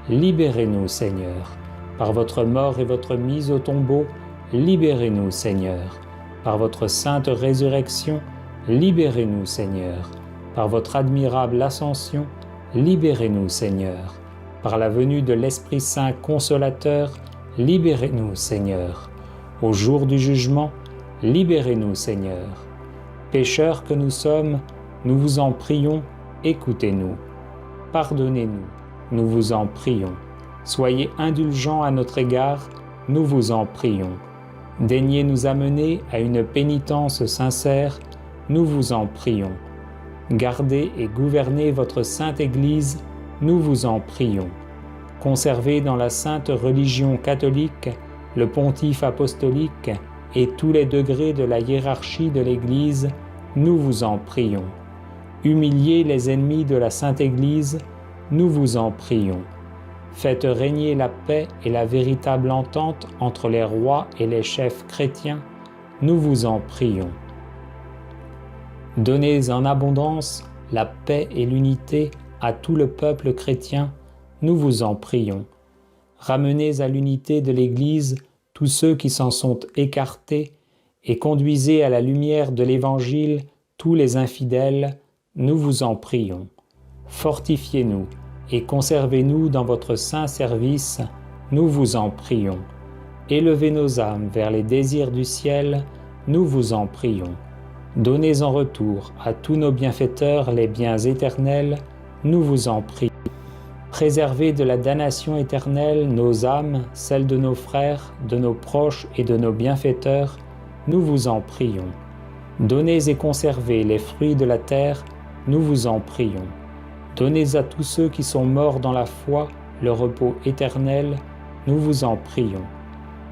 libérez-nous, Seigneur. Par votre mort et votre mise au tombeau, libérez-nous, Seigneur. Par votre sainte résurrection, libérez-nous, Seigneur. Par votre admirable ascension, libérez-nous, Seigneur. Par la venue de l'Esprit Saint consolateur, libérez-nous, Seigneur. Au jour du jugement, libérez-nous, Seigneur. Pécheurs que nous sommes, nous vous en prions, écoutez-nous. Pardonnez-nous, nous vous en prions. Soyez indulgents à notre égard, nous vous en prions. Daignez nous amener à une pénitence sincère, nous vous en prions. Gardez et gouvernez votre sainte Église, nous vous en prions. Conservez dans la sainte religion catholique le pontife apostolique et tous les degrés de la hiérarchie de l'Église, nous vous en prions. Humiliez les ennemis de la sainte Église, nous vous en prions. Faites régner la paix et la véritable entente entre les rois et les chefs chrétiens, nous vous en prions. Donnez en abondance la paix et l'unité à tout le peuple chrétien, nous vous en prions. Ramenez à l'unité de l'Église tous ceux qui s'en sont écartés et conduisez à la lumière de l'Évangile tous les infidèles, nous vous en prions. Fortifiez-nous et conservez-nous dans votre saint service, nous vous en prions. Élevez nos âmes vers les désirs du ciel, nous vous en prions. Donnez en retour à tous nos bienfaiteurs les biens éternels, nous vous en prions. Préservez de la damnation éternelle nos âmes, celles de nos frères, de nos proches et de nos bienfaiteurs, nous vous en prions. Donnez et conservez les fruits de la terre, nous vous en prions. Donnez à tous ceux qui sont morts dans la foi le repos éternel, nous vous en prions.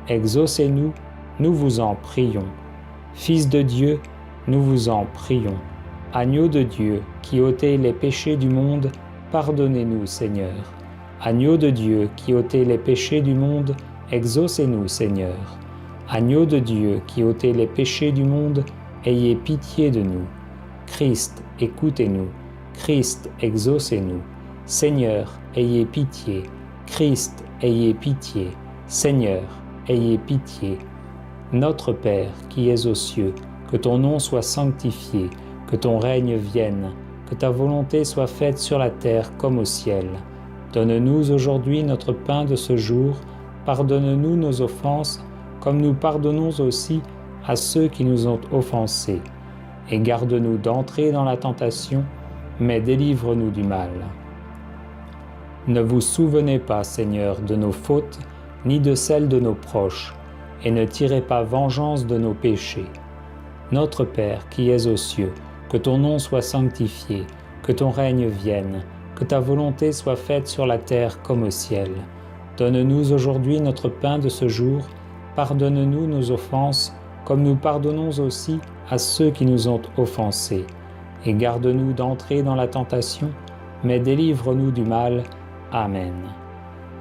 Exaucez-nous, nous vous en prions. Fils de Dieu, nous vous en prions. Agneau de Dieu, qui ôtez les péchés du monde, pardonnez-nous, Seigneur. Agneau de Dieu, qui ôtez les péchés du monde, exaucez-nous, Seigneur. Agneau de Dieu, qui ôtez les péchés du monde, ayez pitié de nous. Christ, écoutez-nous. Christ, exaucez-nous. Seigneur, ayez pitié. Christ, ayez pitié. Seigneur, ayez pitié. Notre Père, qui es aux cieux, que ton nom soit sanctifié, que ton règne vienne, que ta volonté soit faite sur la terre comme au ciel. Donne-nous aujourd'hui notre pain de ce jour, pardonne-nous nos offenses, comme nous pardonnons aussi à ceux qui nous ont offensés. Et garde-nous d'entrer dans la tentation, mais délivre-nous du mal. Ne vous souvenez pas, Seigneur, de nos fautes, ni de celles de nos proches, et ne tirez pas vengeance de nos péchés. Notre Père, qui es aux cieux, que ton nom soit sanctifié, que ton règne vienne, que ta volonté soit faite sur la terre comme au ciel. Donne-nous aujourd'hui notre pain de ce jour, pardonne-nous nos offenses, comme nous pardonnons aussi à ceux qui nous ont offensés. Et garde-nous d'entrer dans la tentation, mais délivre-nous du mal. Amen.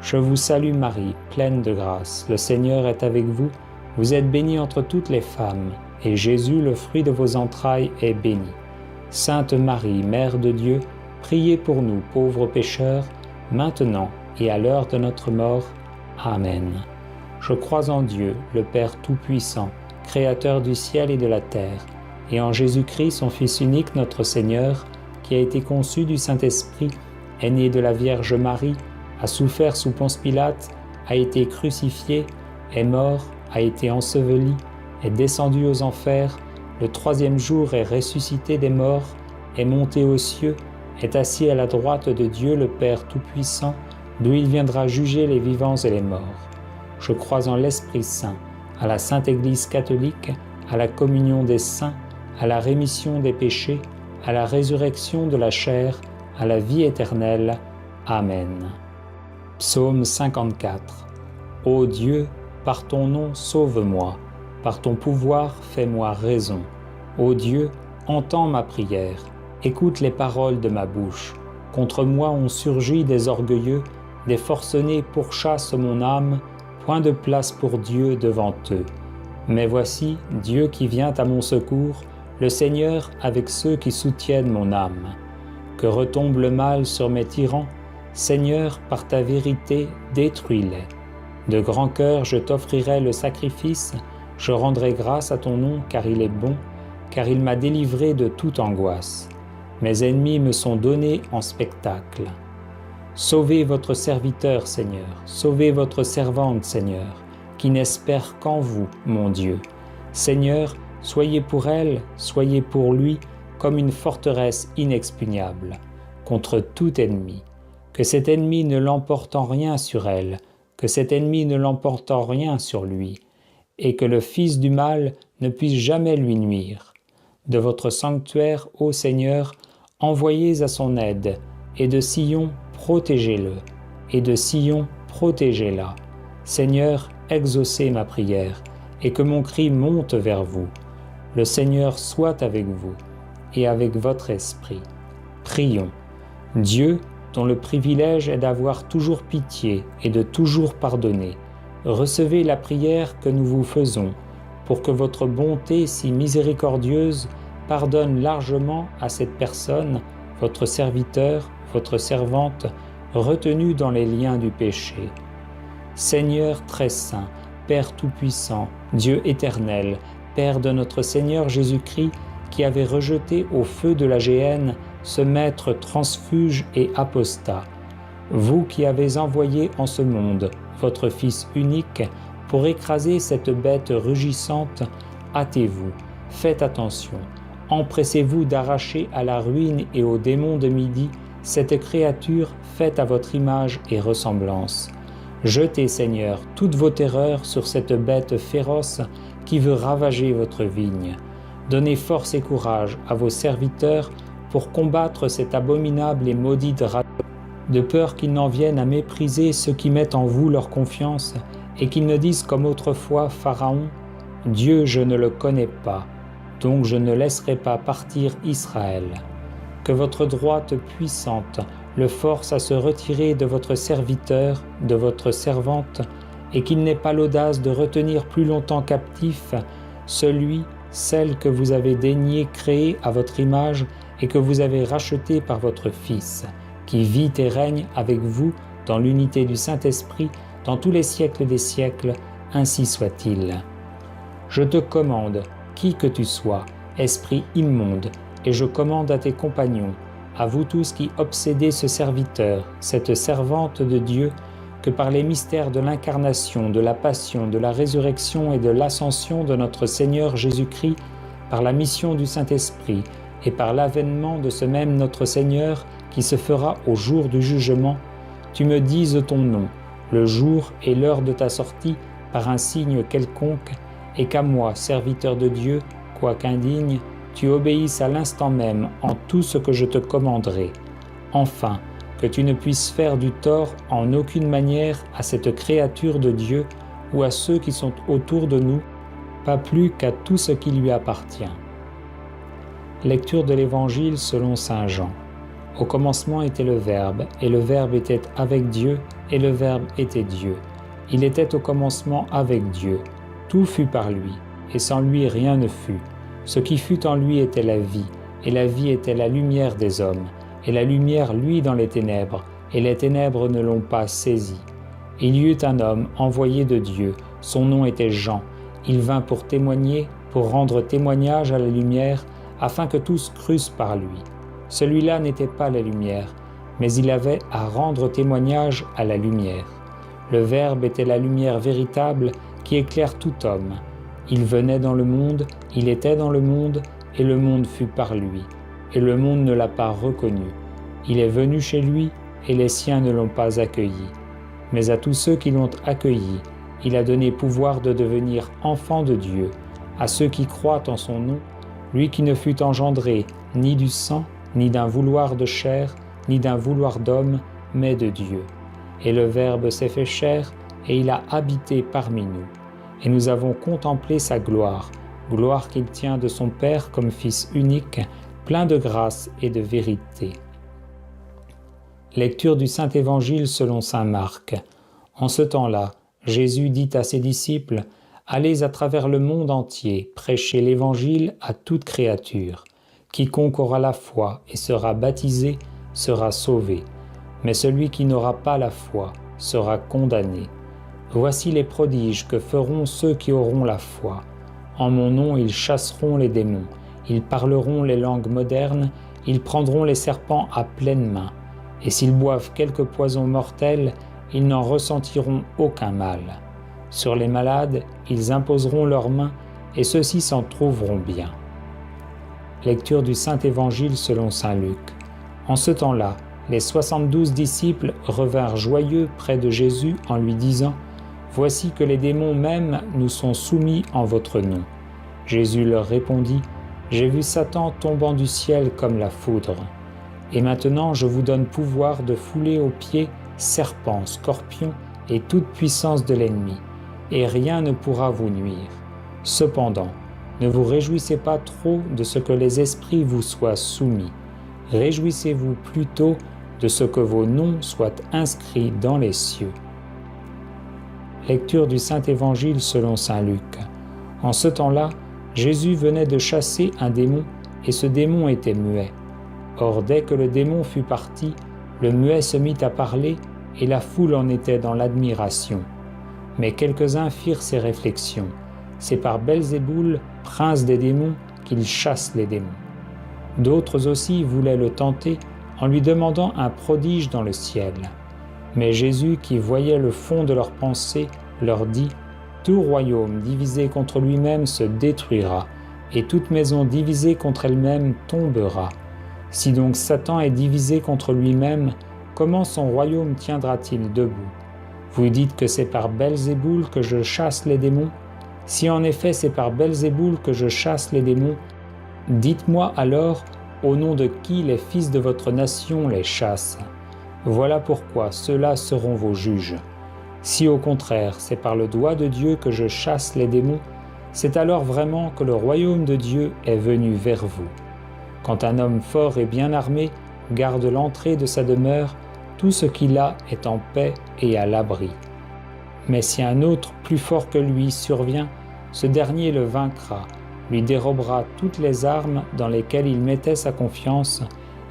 Je vous salue Marie, pleine de grâce, le Seigneur est avec vous. Vous êtes bénie entre toutes les femmes, et Jésus, le fruit de vos entrailles, est béni. Sainte Marie, Mère de Dieu, priez pour nous pauvres pécheurs, maintenant et à l'heure de notre mort. Amen. Je crois en Dieu, le Père Tout-Puissant, Créateur du ciel et de la terre, et en Jésus-Christ, son Fils unique, notre Seigneur, qui a été conçu du Saint-Esprit, est né de la Vierge Marie, a souffert sous Ponce Pilate, a été crucifié, est mort, a été enseveli, est descendu aux enfers, le troisième jour est ressuscité des morts, est monté aux cieux, est assis à la droite de Dieu le Père Tout-Puissant, d'où il viendra juger les vivants et les morts. Je crois en l'Esprit Saint, à la Sainte Église catholique, à la communion des saints, à la rémission des péchés, à la résurrection de la chair, à la vie éternelle. Amen. Psaume 54. Ô Dieu, par ton nom sauve-moi, par ton pouvoir fais-moi raison. Ô Dieu, entends ma prière, écoute les paroles de ma bouche. Contre moi ont surgi des orgueilleux, des forcenés pourchassent mon âme, point de place pour Dieu devant eux. Mais voici Dieu qui vient à mon secours, le Seigneur avec ceux qui soutiennent mon âme. Que retombe le mal sur mes tyrans, Seigneur, par ta vérité, détruis-les. De grand cœur, je t'offrirai le sacrifice, je rendrai grâce à ton nom, car il est bon, car il m'a délivré de toute angoisse. Mes ennemis me sont donnés en spectacle. Sauvez votre serviteur, Seigneur, sauvez votre servante, Seigneur, qui n'espère qu'en vous, mon Dieu. Seigneur, soyez pour elle, soyez pour lui, comme une forteresse inexpugnable, contre tout ennemi. Que cet ennemi ne l'emporte en rien sur elle, que cet ennemi ne l'emporte en rien sur lui, et que le fils du mal ne puisse jamais lui nuire. De votre sanctuaire, ô Seigneur, envoyez à son aide, et de Sion, protégez-le, et de Sion, protégez-la. Seigneur, exaucez ma prière, et que mon cri monte vers vous. Le Seigneur soit avec vous, et avec votre esprit. Prions. Dieu, dont le privilège est d'avoir toujours pitié et de toujours pardonner, recevez la prière que nous vous faisons, pour que votre bonté si miséricordieuse pardonne largement à cette personne, votre serviteur, votre servante, retenue dans les liens du péché. Seigneur très saint, Père tout-puissant, Dieu éternel, Père de notre Seigneur Jésus-Christ, qui avait rejeté au feu de la géhenne ce maître transfuge et apostat, vous qui avez envoyé en ce monde votre Fils unique pour écraser cette bête rugissante, hâtez-vous, faites attention, empressez-vous d'arracher à la ruine et aux démons de midi cette créature faite à votre image et ressemblance. Jetez, Seigneur, toutes vos terreurs sur cette bête féroce qui veut ravager votre vigne. Donnez force et courage à vos serviteurs pour combattre cet abominable et maudit dragon, de peur qu'ils n'en viennent à mépriser ceux qui mettent en vous leur confiance et qu'ils ne disent comme autrefois Pharaon, « Dieu, je ne le connais pas, donc je ne laisserai pas partir Israël. » Que votre droite puissante le force à se retirer de votre serviteur, de votre servante, et qu'il n'ait pas l'audace de retenir plus longtemps captif celui, celle que vous avez daigné créer à votre image et que vous avez racheté par votre Fils, qui vit et règne avec vous dans l'unité du Saint-Esprit dans tous les siècles des siècles, ainsi soit-il. Je te commande, qui que tu sois, esprit immonde, et je commande à tes compagnons, à vous tous qui obsédez ce serviteur, cette servante de Dieu, que par les mystères de l'incarnation, de la passion, de la résurrection et de l'ascension de notre Seigneur Jésus-Christ, par la mission du Saint-Esprit et par l'avènement de ce même notre Seigneur qui se fera au jour du jugement, tu me dises ton nom, le jour et l'heure de ta sortie par un signe quelconque, et qu'à moi, serviteur de Dieu, quoiqu'indigne, tu obéisses à l'instant même en tout ce que je te commanderai. Enfin, que tu ne puisses faire du tort en aucune manière à cette créature de Dieu ou à ceux qui sont autour de nous, pas plus qu'à tout ce qui lui appartient. Lecture de l'Évangile selon saint Jean. Au commencement était le Verbe, et le Verbe était avec Dieu, et le Verbe était Dieu. Il était au commencement avec Dieu. Tout fut par lui, et sans lui rien ne fut. Ce qui fut en lui était la vie, et la vie était la lumière des hommes, et la lumière luit dans les ténèbres, et les ténèbres ne l'ont pas saisi. Il y eut un homme envoyé de Dieu, son nom était Jean. Il vint pour témoigner, pour rendre témoignage à la lumière, afin que tous crussent par lui. Celui-là n'était pas la lumière, mais il avait à rendre témoignage à la lumière. Le Verbe était la lumière véritable qui éclaire tout homme. Il venait dans le monde, il était dans le monde, et le monde fut par lui. Et le monde ne l'a pas reconnu. Il est venu chez lui, et les siens ne l'ont pas accueilli. Mais à tous ceux qui l'ont accueilli, il a donné pouvoir de devenir enfants de Dieu, à ceux qui croient en son nom, lui qui ne fut engendré ni du sang, ni d'un vouloir de chair, ni d'un vouloir d'homme, mais de Dieu. Et le Verbe s'est fait chair, et il a habité parmi nous. Et nous avons contemplé sa gloire, gloire qu'il tient de son Père comme Fils unique, plein de grâce et de vérité. Lecture du Saint-Évangile selon saint Marc. En ce temps-là, Jésus dit à ses disciples, « Allez à travers le monde entier, prêchez l'Évangile à toute créature. Quiconque aura la foi et sera baptisé sera sauvé, mais celui qui n'aura pas la foi sera condamné. Voici les prodiges que feront ceux qui auront la foi. En mon nom, ils chasseront les démons, ils parleront les langues modernes, ils prendront les serpents à pleine main. Et s'ils boivent quelque poison mortel, ils n'en ressentiront aucun mal. Sur les malades, ils imposeront leurs mains, et ceux-ci s'en trouveront bien. » Lecture du Saint-Évangile selon saint Luc. En ce temps-là, les 72 disciples revinrent joyeux près de Jésus en lui disant « Voici que les démons même nous sont soumis en votre nom. » Jésus leur répondit « J'ai vu Satan tombant du ciel comme la foudre. Et maintenant je vous donne pouvoir de fouler aux pieds serpents, scorpions et toute puissance de l'ennemi, et rien ne pourra vous nuire. Cependant, ne vous réjouissez pas trop de ce que les esprits vous soient soumis. Réjouissez-vous plutôt de ce que vos noms soient inscrits dans les cieux. » Lecture du Saint-Évangile selon saint Luc. En ce temps-là, Jésus venait de chasser un démon, et ce démon était muet. Or, dès que le démon fut parti, le muet se mit à parler, et la foule en était dans l'admiration. Mais quelques-uns firent ces réflexions. C'est par Belzéboul, prince des démons, qu'il chasse les démons. D'autres aussi voulaient le tenter en lui demandant un prodige dans le ciel. Mais Jésus, qui voyait le fond de leurs pensées, leur dit « Tout royaume divisé contre lui-même se détruira, et toute maison divisée contre elle-même tombera. Si donc Satan est divisé contre lui-même, comment son royaume tiendra-t-il debout? Vous dites que c'est par Belzéboul que je chasse les démons? Si en effet c'est par Belzéboul que je chasse les démons, dites-moi alors au nom de qui les fils de votre nation les chassent. Voilà pourquoi ceux-là seront vos juges. Si au contraire c'est par le doigt de Dieu que je chasse les démons, c'est alors vraiment que le royaume de Dieu est venu vers vous. Quand un homme fort et bien armé garde l'entrée de sa demeure, tout ce qu'il a est en paix et à l'abri. Mais si un autre plus fort que lui survient, ce dernier le vaincra, lui dérobera toutes les armes dans lesquelles il mettait sa confiance,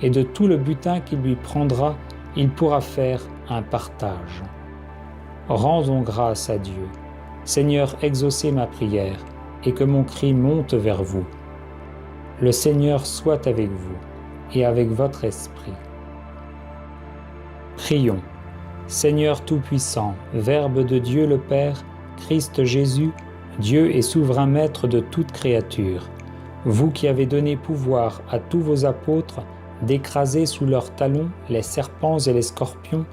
et de tout le butin qu'il lui prendra, il pourra faire un partage. Rendons grâce à Dieu. Seigneur, exaucez ma prière, et que mon cri monte vers vous. Le Seigneur soit avec vous, et avec votre esprit. Prions. Seigneur Tout-Puissant, Verbe de Dieu le Père, Christ Jésus, Dieu et souverain Maître de toute créature, vous qui avez donné pouvoir à tous vos apôtres d'écraser sous leurs talons les serpents et les scorpions,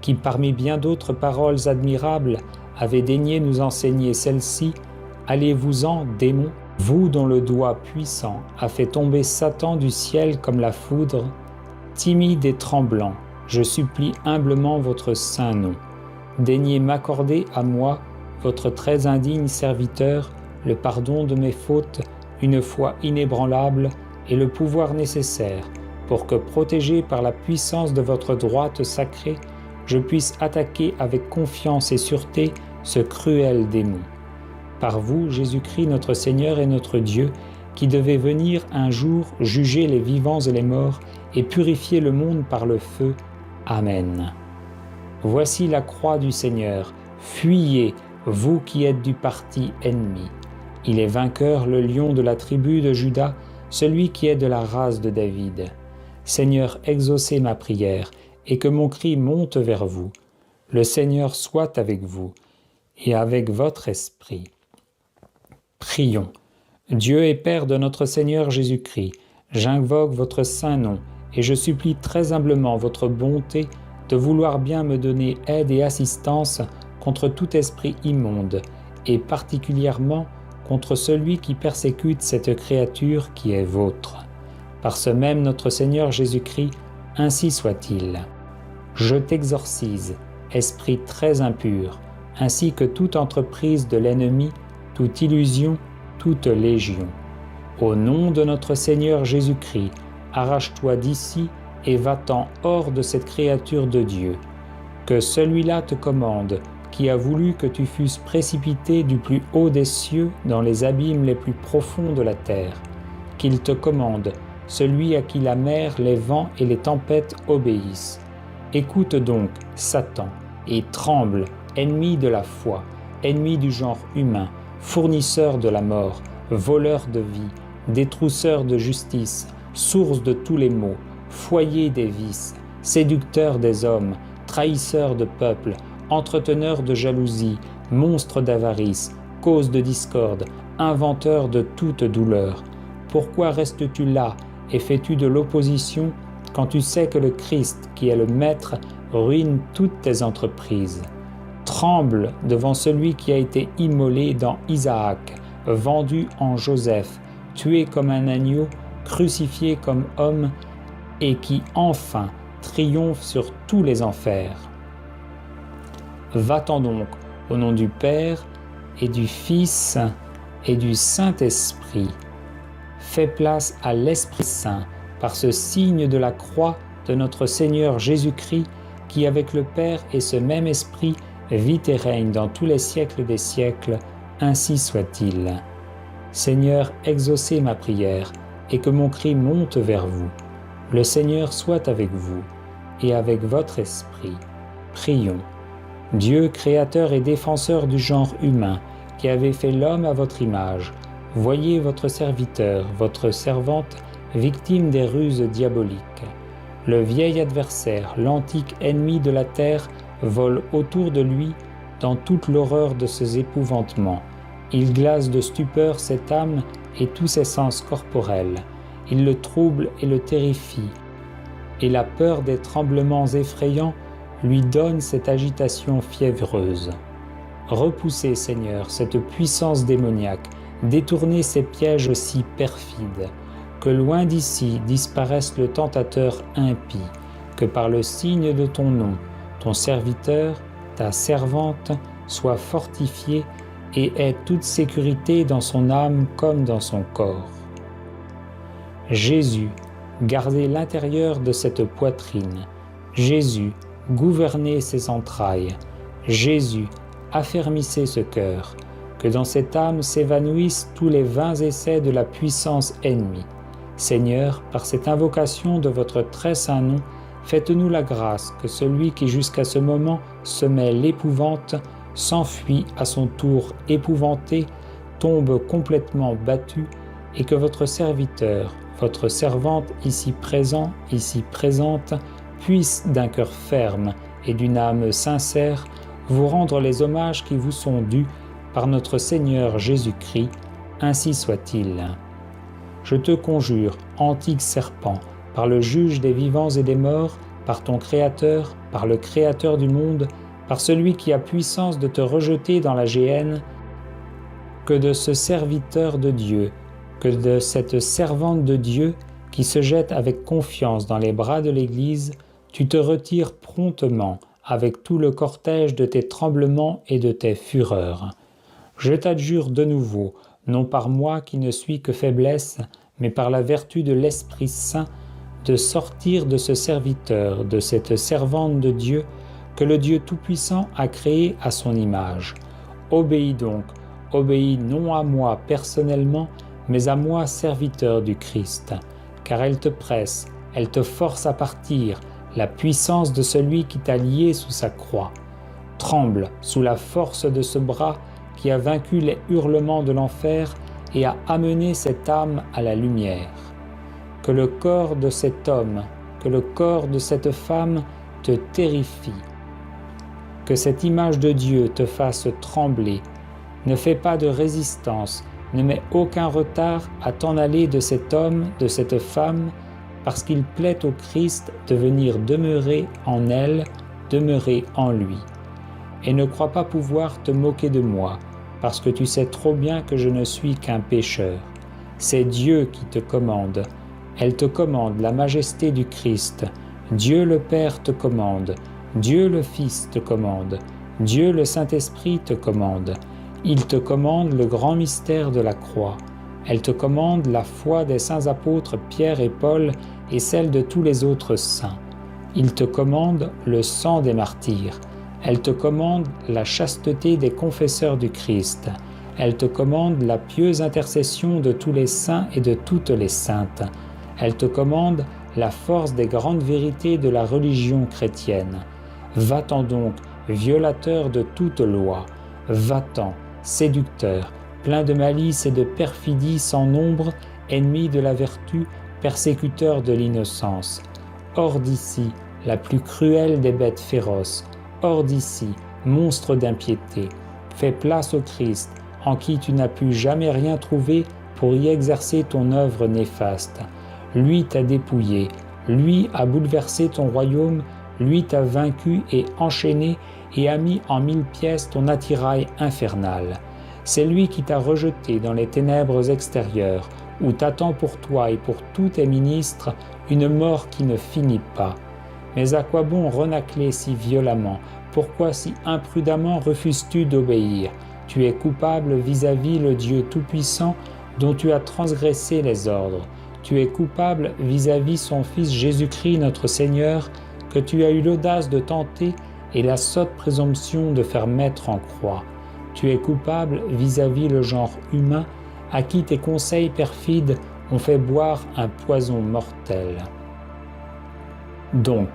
qui parmi bien d'autres paroles admirables avez daigné nous enseigner celle-ci, allez-vous-en, démons, vous dont le doigt puissant a fait tomber Satan du ciel comme la foudre, timide et tremblant, je supplie humblement votre saint nom. Daignez m'accorder à moi, votre très indigne serviteur, le pardon de mes fautes, une foi inébranlable et le pouvoir nécessaire pour que, protégé par la puissance de votre droite sacrée, je puisse attaquer avec confiance et sûreté ce cruel démon. Par vous, Jésus-Christ, notre Seigneur et notre Dieu, qui devait venir un jour juger les vivants et les morts et purifier le monde par le feu. Amen. Voici la croix du Seigneur. Fuyez, vous qui êtes du parti ennemi. Il est vainqueur, le lion de la tribu de Juda, celui qui est de la race de David. Seigneur, exaucez ma prière, et que mon cri monte vers vous. Le Seigneur soit avec vous, et avec votre esprit. Prions. Dieu et Père de notre Seigneur Jésus-Christ, j'invoque votre saint nom, et je supplie très humblement votre bonté de vouloir bien me donner aide et assistance contre tout esprit immonde, et particulièrement contre celui qui persécute cette créature qui est vôtre. Par ce même notre Seigneur Jésus-Christ, ainsi soit-il. Je t'exorcise, esprit très impur, ainsi que toute entreprise de l'ennemi, toute illusion, toute légion. Au nom de notre Seigneur Jésus-Christ, arrache-toi d'ici et va-t'en hors de cette créature de Dieu. Que celui-là te commande, qui a voulu que tu fusses précipité du plus haut des cieux dans les abîmes les plus profonds de la terre. Qu'il te commande, celui à qui la mer, les vents et les tempêtes obéissent. Écoute donc, Satan, et tremble, ennemi de la foi, ennemi du genre humain, fournisseur de la mort, voleur de vie, détrousseur de justice, source de tous les maux, foyer des vices, séducteur des hommes, trahisseur de peuples, entreteneur de jalousie, monstre d'avarice, cause de discorde, inventeur de toute douleur. Pourquoi restes-tu là et fais-tu de l'opposition quand tu sais que le Christ, qui est le Maître, ruine toutes tes entreprises? Tremble devant celui qui a été immolé dans Isaac, vendu en Joseph, tué comme un agneau, crucifié comme homme, et qui enfin triomphe sur tous les enfers. Va-t'en donc au nom du Père et du Fils et du Saint-Esprit. Fais place à l'Esprit Saint par ce signe de la croix de notre Seigneur Jésus-Christ, qui avec le Père et ce même Esprit vit et règne dans tous les siècles des siècles, ainsi soit-il. Seigneur, exaucez ma prière, et que mon cri monte vers vous. Le Seigneur soit avec vous, et avec votre esprit. Prions. Dieu, créateur et défenseur du genre humain, qui avez fait l'homme à votre image, voyez votre serviteur, votre servante, victime des ruses diaboliques. Le vieil adversaire, l'antique ennemi de la terre, vole autour de lui dans toute l'horreur de ses épouvantements. Il glace de stupeur cette âme et tous ses sens corporels. Il le trouble et le terrifie. Et la peur des tremblements effrayants lui donne cette agitation fiévreuse. Repoussez, Seigneur, cette puissance démoniaque, détournez ces pièges si perfides, que loin d'ici disparaisse le tentateur impie, que par le signe de ton nom, ton serviteur, ta servante, soit fortifié et ait toute sécurité dans son âme comme dans son corps. Jésus, gardez l'intérieur de cette poitrine. Jésus, gouvernez ses entrailles. Jésus, affermissez ce cœur. Que dans cette âme s'évanouissent tous les vains essais de la puissance ennemie. Seigneur, par cette invocation de votre très saint nom, faites-nous la grâce que celui qui jusqu'à ce moment semait l'épouvante s'enfuit à son tour épouvanté, tombe complètement battu, et que votre serviteur, votre servante ici présent, ici présente, puisse d'un cœur ferme et d'une âme sincère vous rendre les hommages qui vous sont dus par notre Seigneur Jésus-Christ, ainsi soit-il. Je te conjure, antique serpent, par le juge des vivants et des morts, par ton Créateur, par le Créateur du monde, par celui qui a puissance de te rejeter dans la géhenne, que de ce serviteur de Dieu, que de cette servante de Dieu qui se jette avec confiance dans les bras de l'Église, tu te retires promptement avec tout le cortège de tes tremblements et de tes fureurs. Je t'adjure de nouveau, non par moi qui ne suis que faiblesse, mais par la vertu de l'Esprit Saint, de sortir de ce serviteur, de cette servante de Dieu, que le Dieu Tout-Puissant a créé à son image. Obéis donc, obéis non à moi personnellement, mais à moi serviteur du Christ, car elle te presse, elle te force à partir, la puissance de celui qui t'a lié sous sa croix. Tremble sous la force de ce bras qui a vaincu les hurlements de l'enfer et a amené cette âme à la lumière. Que le corps de cet homme, que le corps de cette femme te terrifie. Que cette image de Dieu te fasse trembler. Ne fais pas de résistance, ne mets aucun retard à t'en aller de cet homme, de cette femme, parce qu'il plaît au Christ de venir demeurer en elle, demeurer en lui. Et ne crois pas pouvoir te moquer de moi, parce que tu sais trop bien que je ne suis qu'un pécheur. C'est Dieu qui te commande. Elle te commande la majesté du Christ. Dieu le Père te commande. Dieu le Fils te commande. Dieu le Saint-Esprit te commande. Il te commande le grand mystère de la croix. Elle te commande la foi des saints apôtres Pierre et Paul et celle de tous les autres saints. Il te commande le sang des martyrs. Elle te commande la chasteté des confesseurs du Christ. Elle te commande la pieuse intercession de tous les saints et de toutes les saintes. Elle te commande la force des grandes vérités de la religion chrétienne. Va-t'en donc, violateur de toute loi. Va-t'en, séducteur, plein de malice et de perfidie sans nombre, ennemi de la vertu, persécuteur de l'innocence. Hors d'ici, la plus cruelle des bêtes féroces. Hors d'ici, monstre d'impiété. Fais place au Christ, en qui tu n'as pu jamais rien trouver pour y exercer ton œuvre néfaste. Lui t'a dépouillé, lui a bouleversé ton royaume, lui t'a vaincu et enchaîné et a mis en 1000 pièces ton attirail infernal. C'est lui qui t'a rejeté dans les ténèbres extérieures, où t'attend pour toi et pour tous tes ministres une mort qui ne finit pas. Mais à quoi bon renâcler si violemment? Pourquoi si imprudemment refuses-tu d'obéir? Tu es coupable vis-à-vis le Dieu Tout-Puissant dont tu as transgressé les ordres. Tu es coupable vis-à-vis son Fils Jésus-Christ notre Seigneur, que tu as eu l'audace de tenter et la sotte présomption de faire mettre en croix. Tu es coupable vis-à-vis le genre humain, à qui tes conseils perfides ont fait boire un poison mortel. Donc,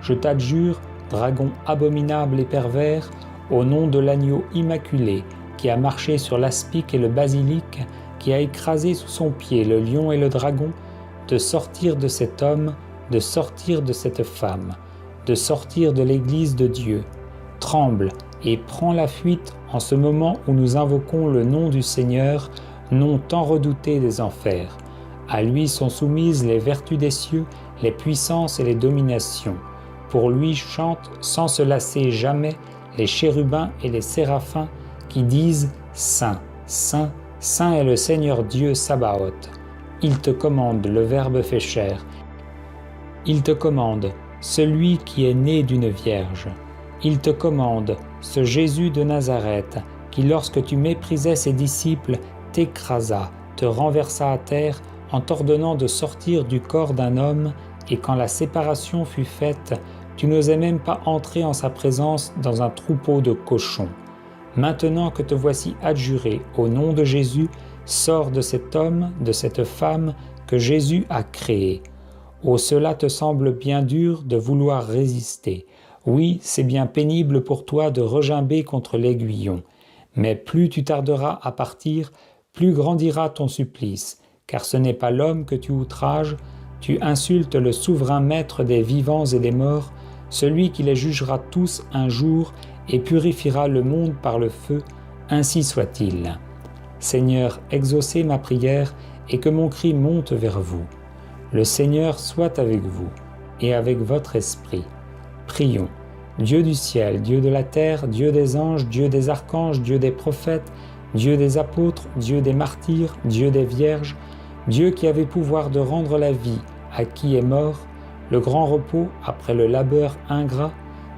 je t'adjure, dragon abominable et pervers, au nom de l'agneau immaculé, qui a marché sur l'aspic et le basilic, qui a écrasé sous son pied le lion et le dragon, de sortir de cet homme, de sortir de cette femme, de sortir de l'Église de Dieu. Tremble et prends la fuite en ce moment où nous invoquons le nom du Seigneur, nom tant redouté des enfers. À lui sont soumises les vertus des cieux, les puissances et les dominations. Pour lui chantent sans se lasser jamais les chérubins et les séraphins qui disent « Saint, Saint, Saint est le Seigneur Dieu Sabaoth ». Il te commande le Verbe fait chair. Il te commande celui qui est né d'une vierge. Il te commande ce Jésus de Nazareth qui, lorsque tu méprisais ses disciples, t'écrasa, te renversa à terre en t'ordonnant de sortir du corps d'un homme, et quand la séparation fut faite, tu n'osais même pas entrer en sa présence dans un troupeau de cochons. Maintenant que te voici adjuré au nom de Jésus, sors de cet homme, de cette femme que Jésus a créé. Oh, cela te semble bien dur de vouloir résister. Oui, c'est bien pénible pour toi de regimber contre l'aiguillon. Mais plus tu tarderas à partir, plus grandira ton supplice, car ce n'est pas l'homme que tu outrages, tu insultes le souverain maître des vivants et des morts, celui qui les jugera tous un jour et purifiera le monde par le feu, ainsi soit-il. Seigneur, exaucez ma prière et que mon cri monte vers vous. Le Seigneur soit avec vous et avec votre esprit. Prions. Dieu du ciel, Dieu de la terre, Dieu des anges, Dieu des archanges, Dieu des prophètes, Dieu des apôtres, Dieu des martyrs, Dieu des vierges, Dieu qui avait pouvoir de rendre la vie à qui est mort, le grand repos après le labeur ingrat,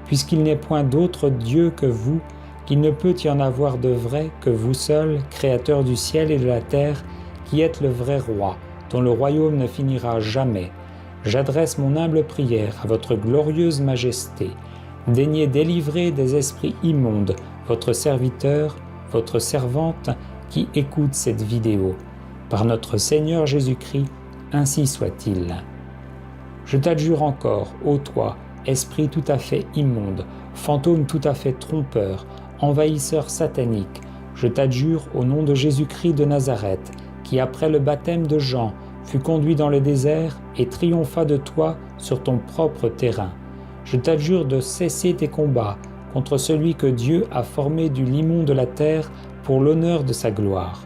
puisqu'il n'est point d'autre Dieu que vous, qu'il ne peut y en avoir de vrai que vous seul, créateur du ciel et de la terre, qui êtes le vrai roi, dont le royaume ne finira jamais. J'adresse mon humble prière à votre glorieuse majesté. Daignez délivrer des esprits immondes, votre serviteur, votre servante, qui écoute cette vidéo. Par notre Seigneur Jésus-Christ, ainsi soit-il. Je t'adjure encore, ô toi, esprit tout à fait immonde, fantôme tout à fait trompeur, envahisseur satanique, je t'adjure au nom de Jésus-Christ de Nazareth, qui après le baptême de Jean fut conduit dans le désert et triompha de toi sur ton propre terrain. Je t'adjure de cesser tes combats contre celui que Dieu a formé du limon de la terre pour l'honneur de sa gloire.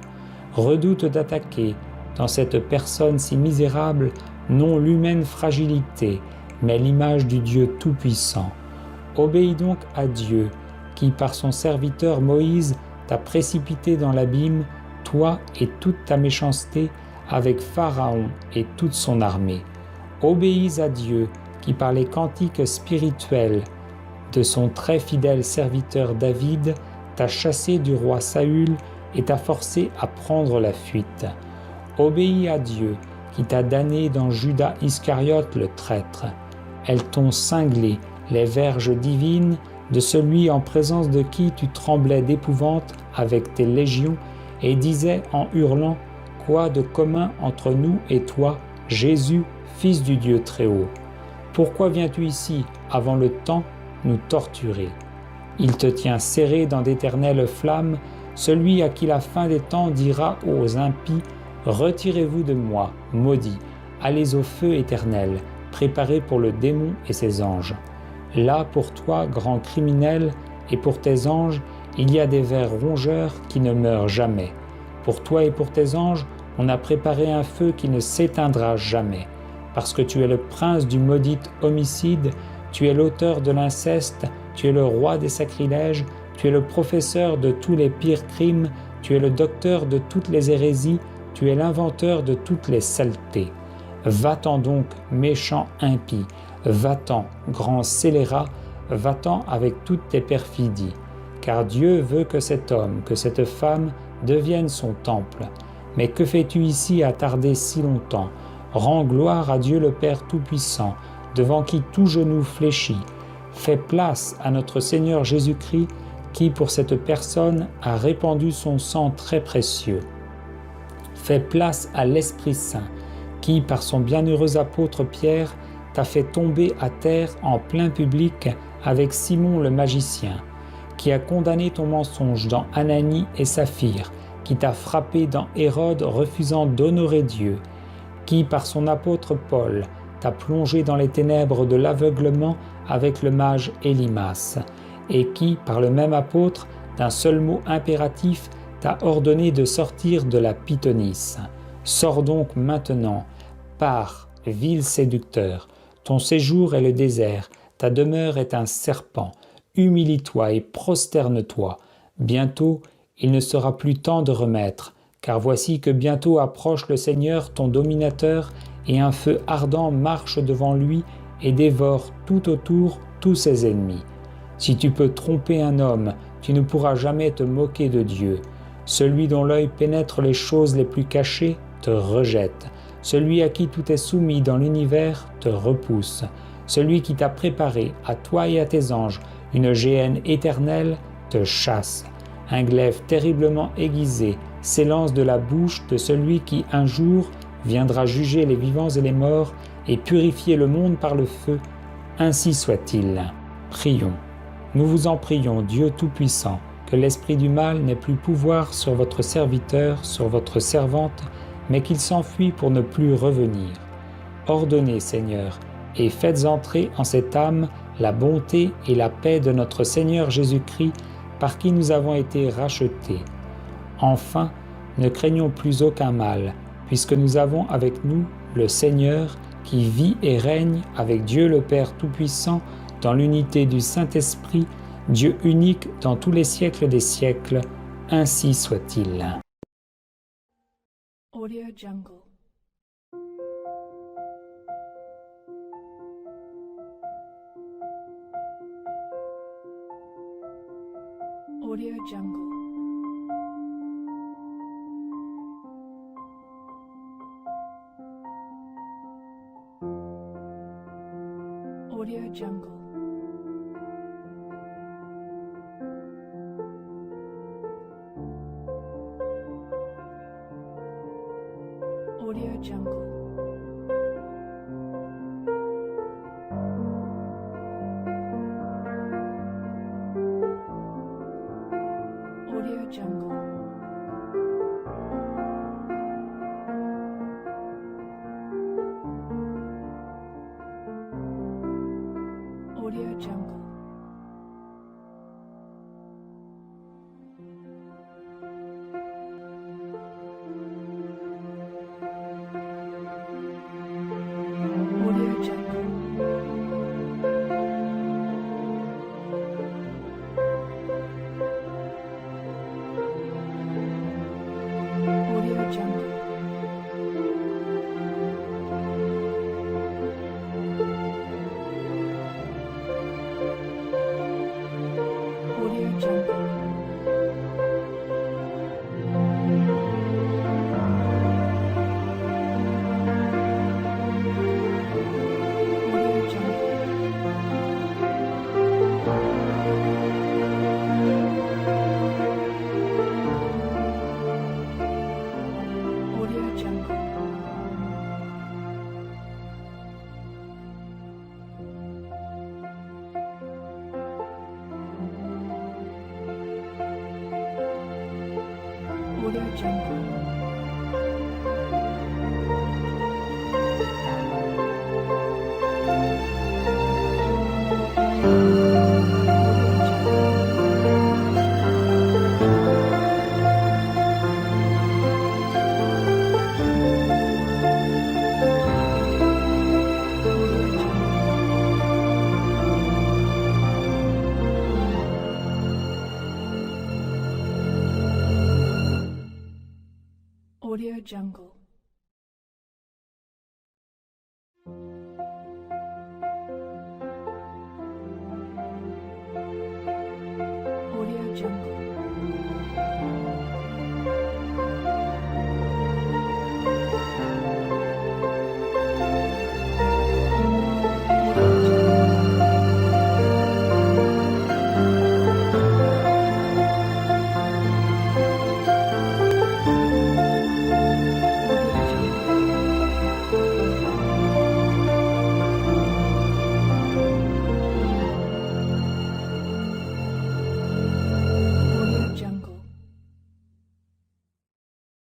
Redoute d'attaquer, dans cette personne si misérable, non l'humaine fragilité, mais l'image du Dieu Tout-Puissant. Obéis donc à Dieu, qui par son serviteur Moïse t'a précipité dans l'abîme, toi et toute ta méchanceté, avec Pharaon et toute son armée. Obéis à Dieu, qui par les cantiques spirituels de son très fidèle serviteur David t'a chassé du roi Saül et t'a forcé à prendre la fuite. Obéis à Dieu, qui t'a damné dans Judas Iscariote le traître. Elles t'ont cinglé les verges divines de celui en présence de qui tu tremblais d'épouvante avec tes légions et disais en hurlant: quoi de commun entre nous et toi, Jésus, Fils du Dieu Très-Haut? Pourquoi viens-tu ici, avant le temps, nous torturer? Il te tient serré dans d'éternelles flammes, celui à qui la fin des temps dira aux impies: retirez-vous de moi, maudits, allez au feu éternel, préparé pour le démon et ses anges. Là, pour toi, grand criminel, et pour tes anges, il y a des vers rongeurs qui ne meurent jamais. Pour toi et pour tes anges, on a préparé un feu qui ne s'éteindra jamais. Parce que tu es le prince du maudit homicide, tu es l'auteur de l'inceste, tu es le roi des sacrilèges, tu es le professeur de tous les pires crimes, tu es le docteur de toutes les hérésies, tu es l'inventeur de toutes les saletés. Va-t'en donc, méchant impie, va-t'en, grand scélérat, va-t'en avec toutes tes perfidies. Car Dieu veut que cet homme, que cette femme devienne son temple. Mais que fais-tu ici à tarder si longtemps? Rends gloire à Dieu le Père Tout-Puissant, devant qui tout genou fléchit. Fais place à notre Seigneur Jésus-Christ, qui pour cette personne a répandu son sang très précieux. Fais place à l'Esprit Saint, qui par son bienheureux apôtre Pierre t'a fait tomber à terre en plein public avec Simon le magicien, qui a condamné ton mensonge dans Ananie et Saphir, qui t'a frappé dans Hérode refusant d'honorer Dieu, qui par son apôtre Paul t'a plongé dans les ténèbres de l'aveuglement avec le mage Élimas, et qui, par le même apôtre, d'un seul mot impératif, t'a ordonné de sortir de la pythonisse. Sors donc maintenant, pars, vil séducteur, ton séjour est le désert, ta demeure est un serpent, humilie-toi et prosterne-toi. Bientôt, il ne sera plus temps de remettre, car voici que bientôt approche le Seigneur ton dominateur, et un feu ardent marche devant lui et dévore tout autour tous ses ennemis. Si tu peux tromper un homme, tu ne pourras jamais te moquer de Dieu. Celui dont l'œil pénètre les choses les plus cachées te rejette. Celui à qui tout est soumis dans l'univers te repousse. Celui qui t'a préparé, à toi et à tes anges, une géhenne éternelle te chasse. Un glaive terriblement aiguisé s'élance de la bouche de celui qui, un jour, viendra juger les vivants et les morts et purifier le monde par le feu. Ainsi soit-il. Prions. Nous vous en prions, Dieu Tout-Puissant, que l'esprit du mal n'ait plus pouvoir sur votre serviteur, sur votre servante, mais qu'il s'enfuit pour ne plus revenir. Ordonnez, Seigneur, et faites entrer en cette âme la bonté et la paix de notre Seigneur Jésus-Christ, par qui nous avons été rachetés. Enfin, ne craignons plus aucun mal, puisque nous avons avec nous le Seigneur, qui vit et règne avec Dieu le Père Tout-Puissant, dans l'unité du Saint-Esprit, Dieu unique dans tous les siècles des siècles. Ainsi soit-il. Audio Jungle. Audio Jungle. Audio Jungle. Audio Jungle. Audio Jungle. Audio Jungle. Audio Jungle. Audio Jungle. Audio Jungle. Audio Jungle. Audio Jungle. Audio Jungle. Audio Jungle.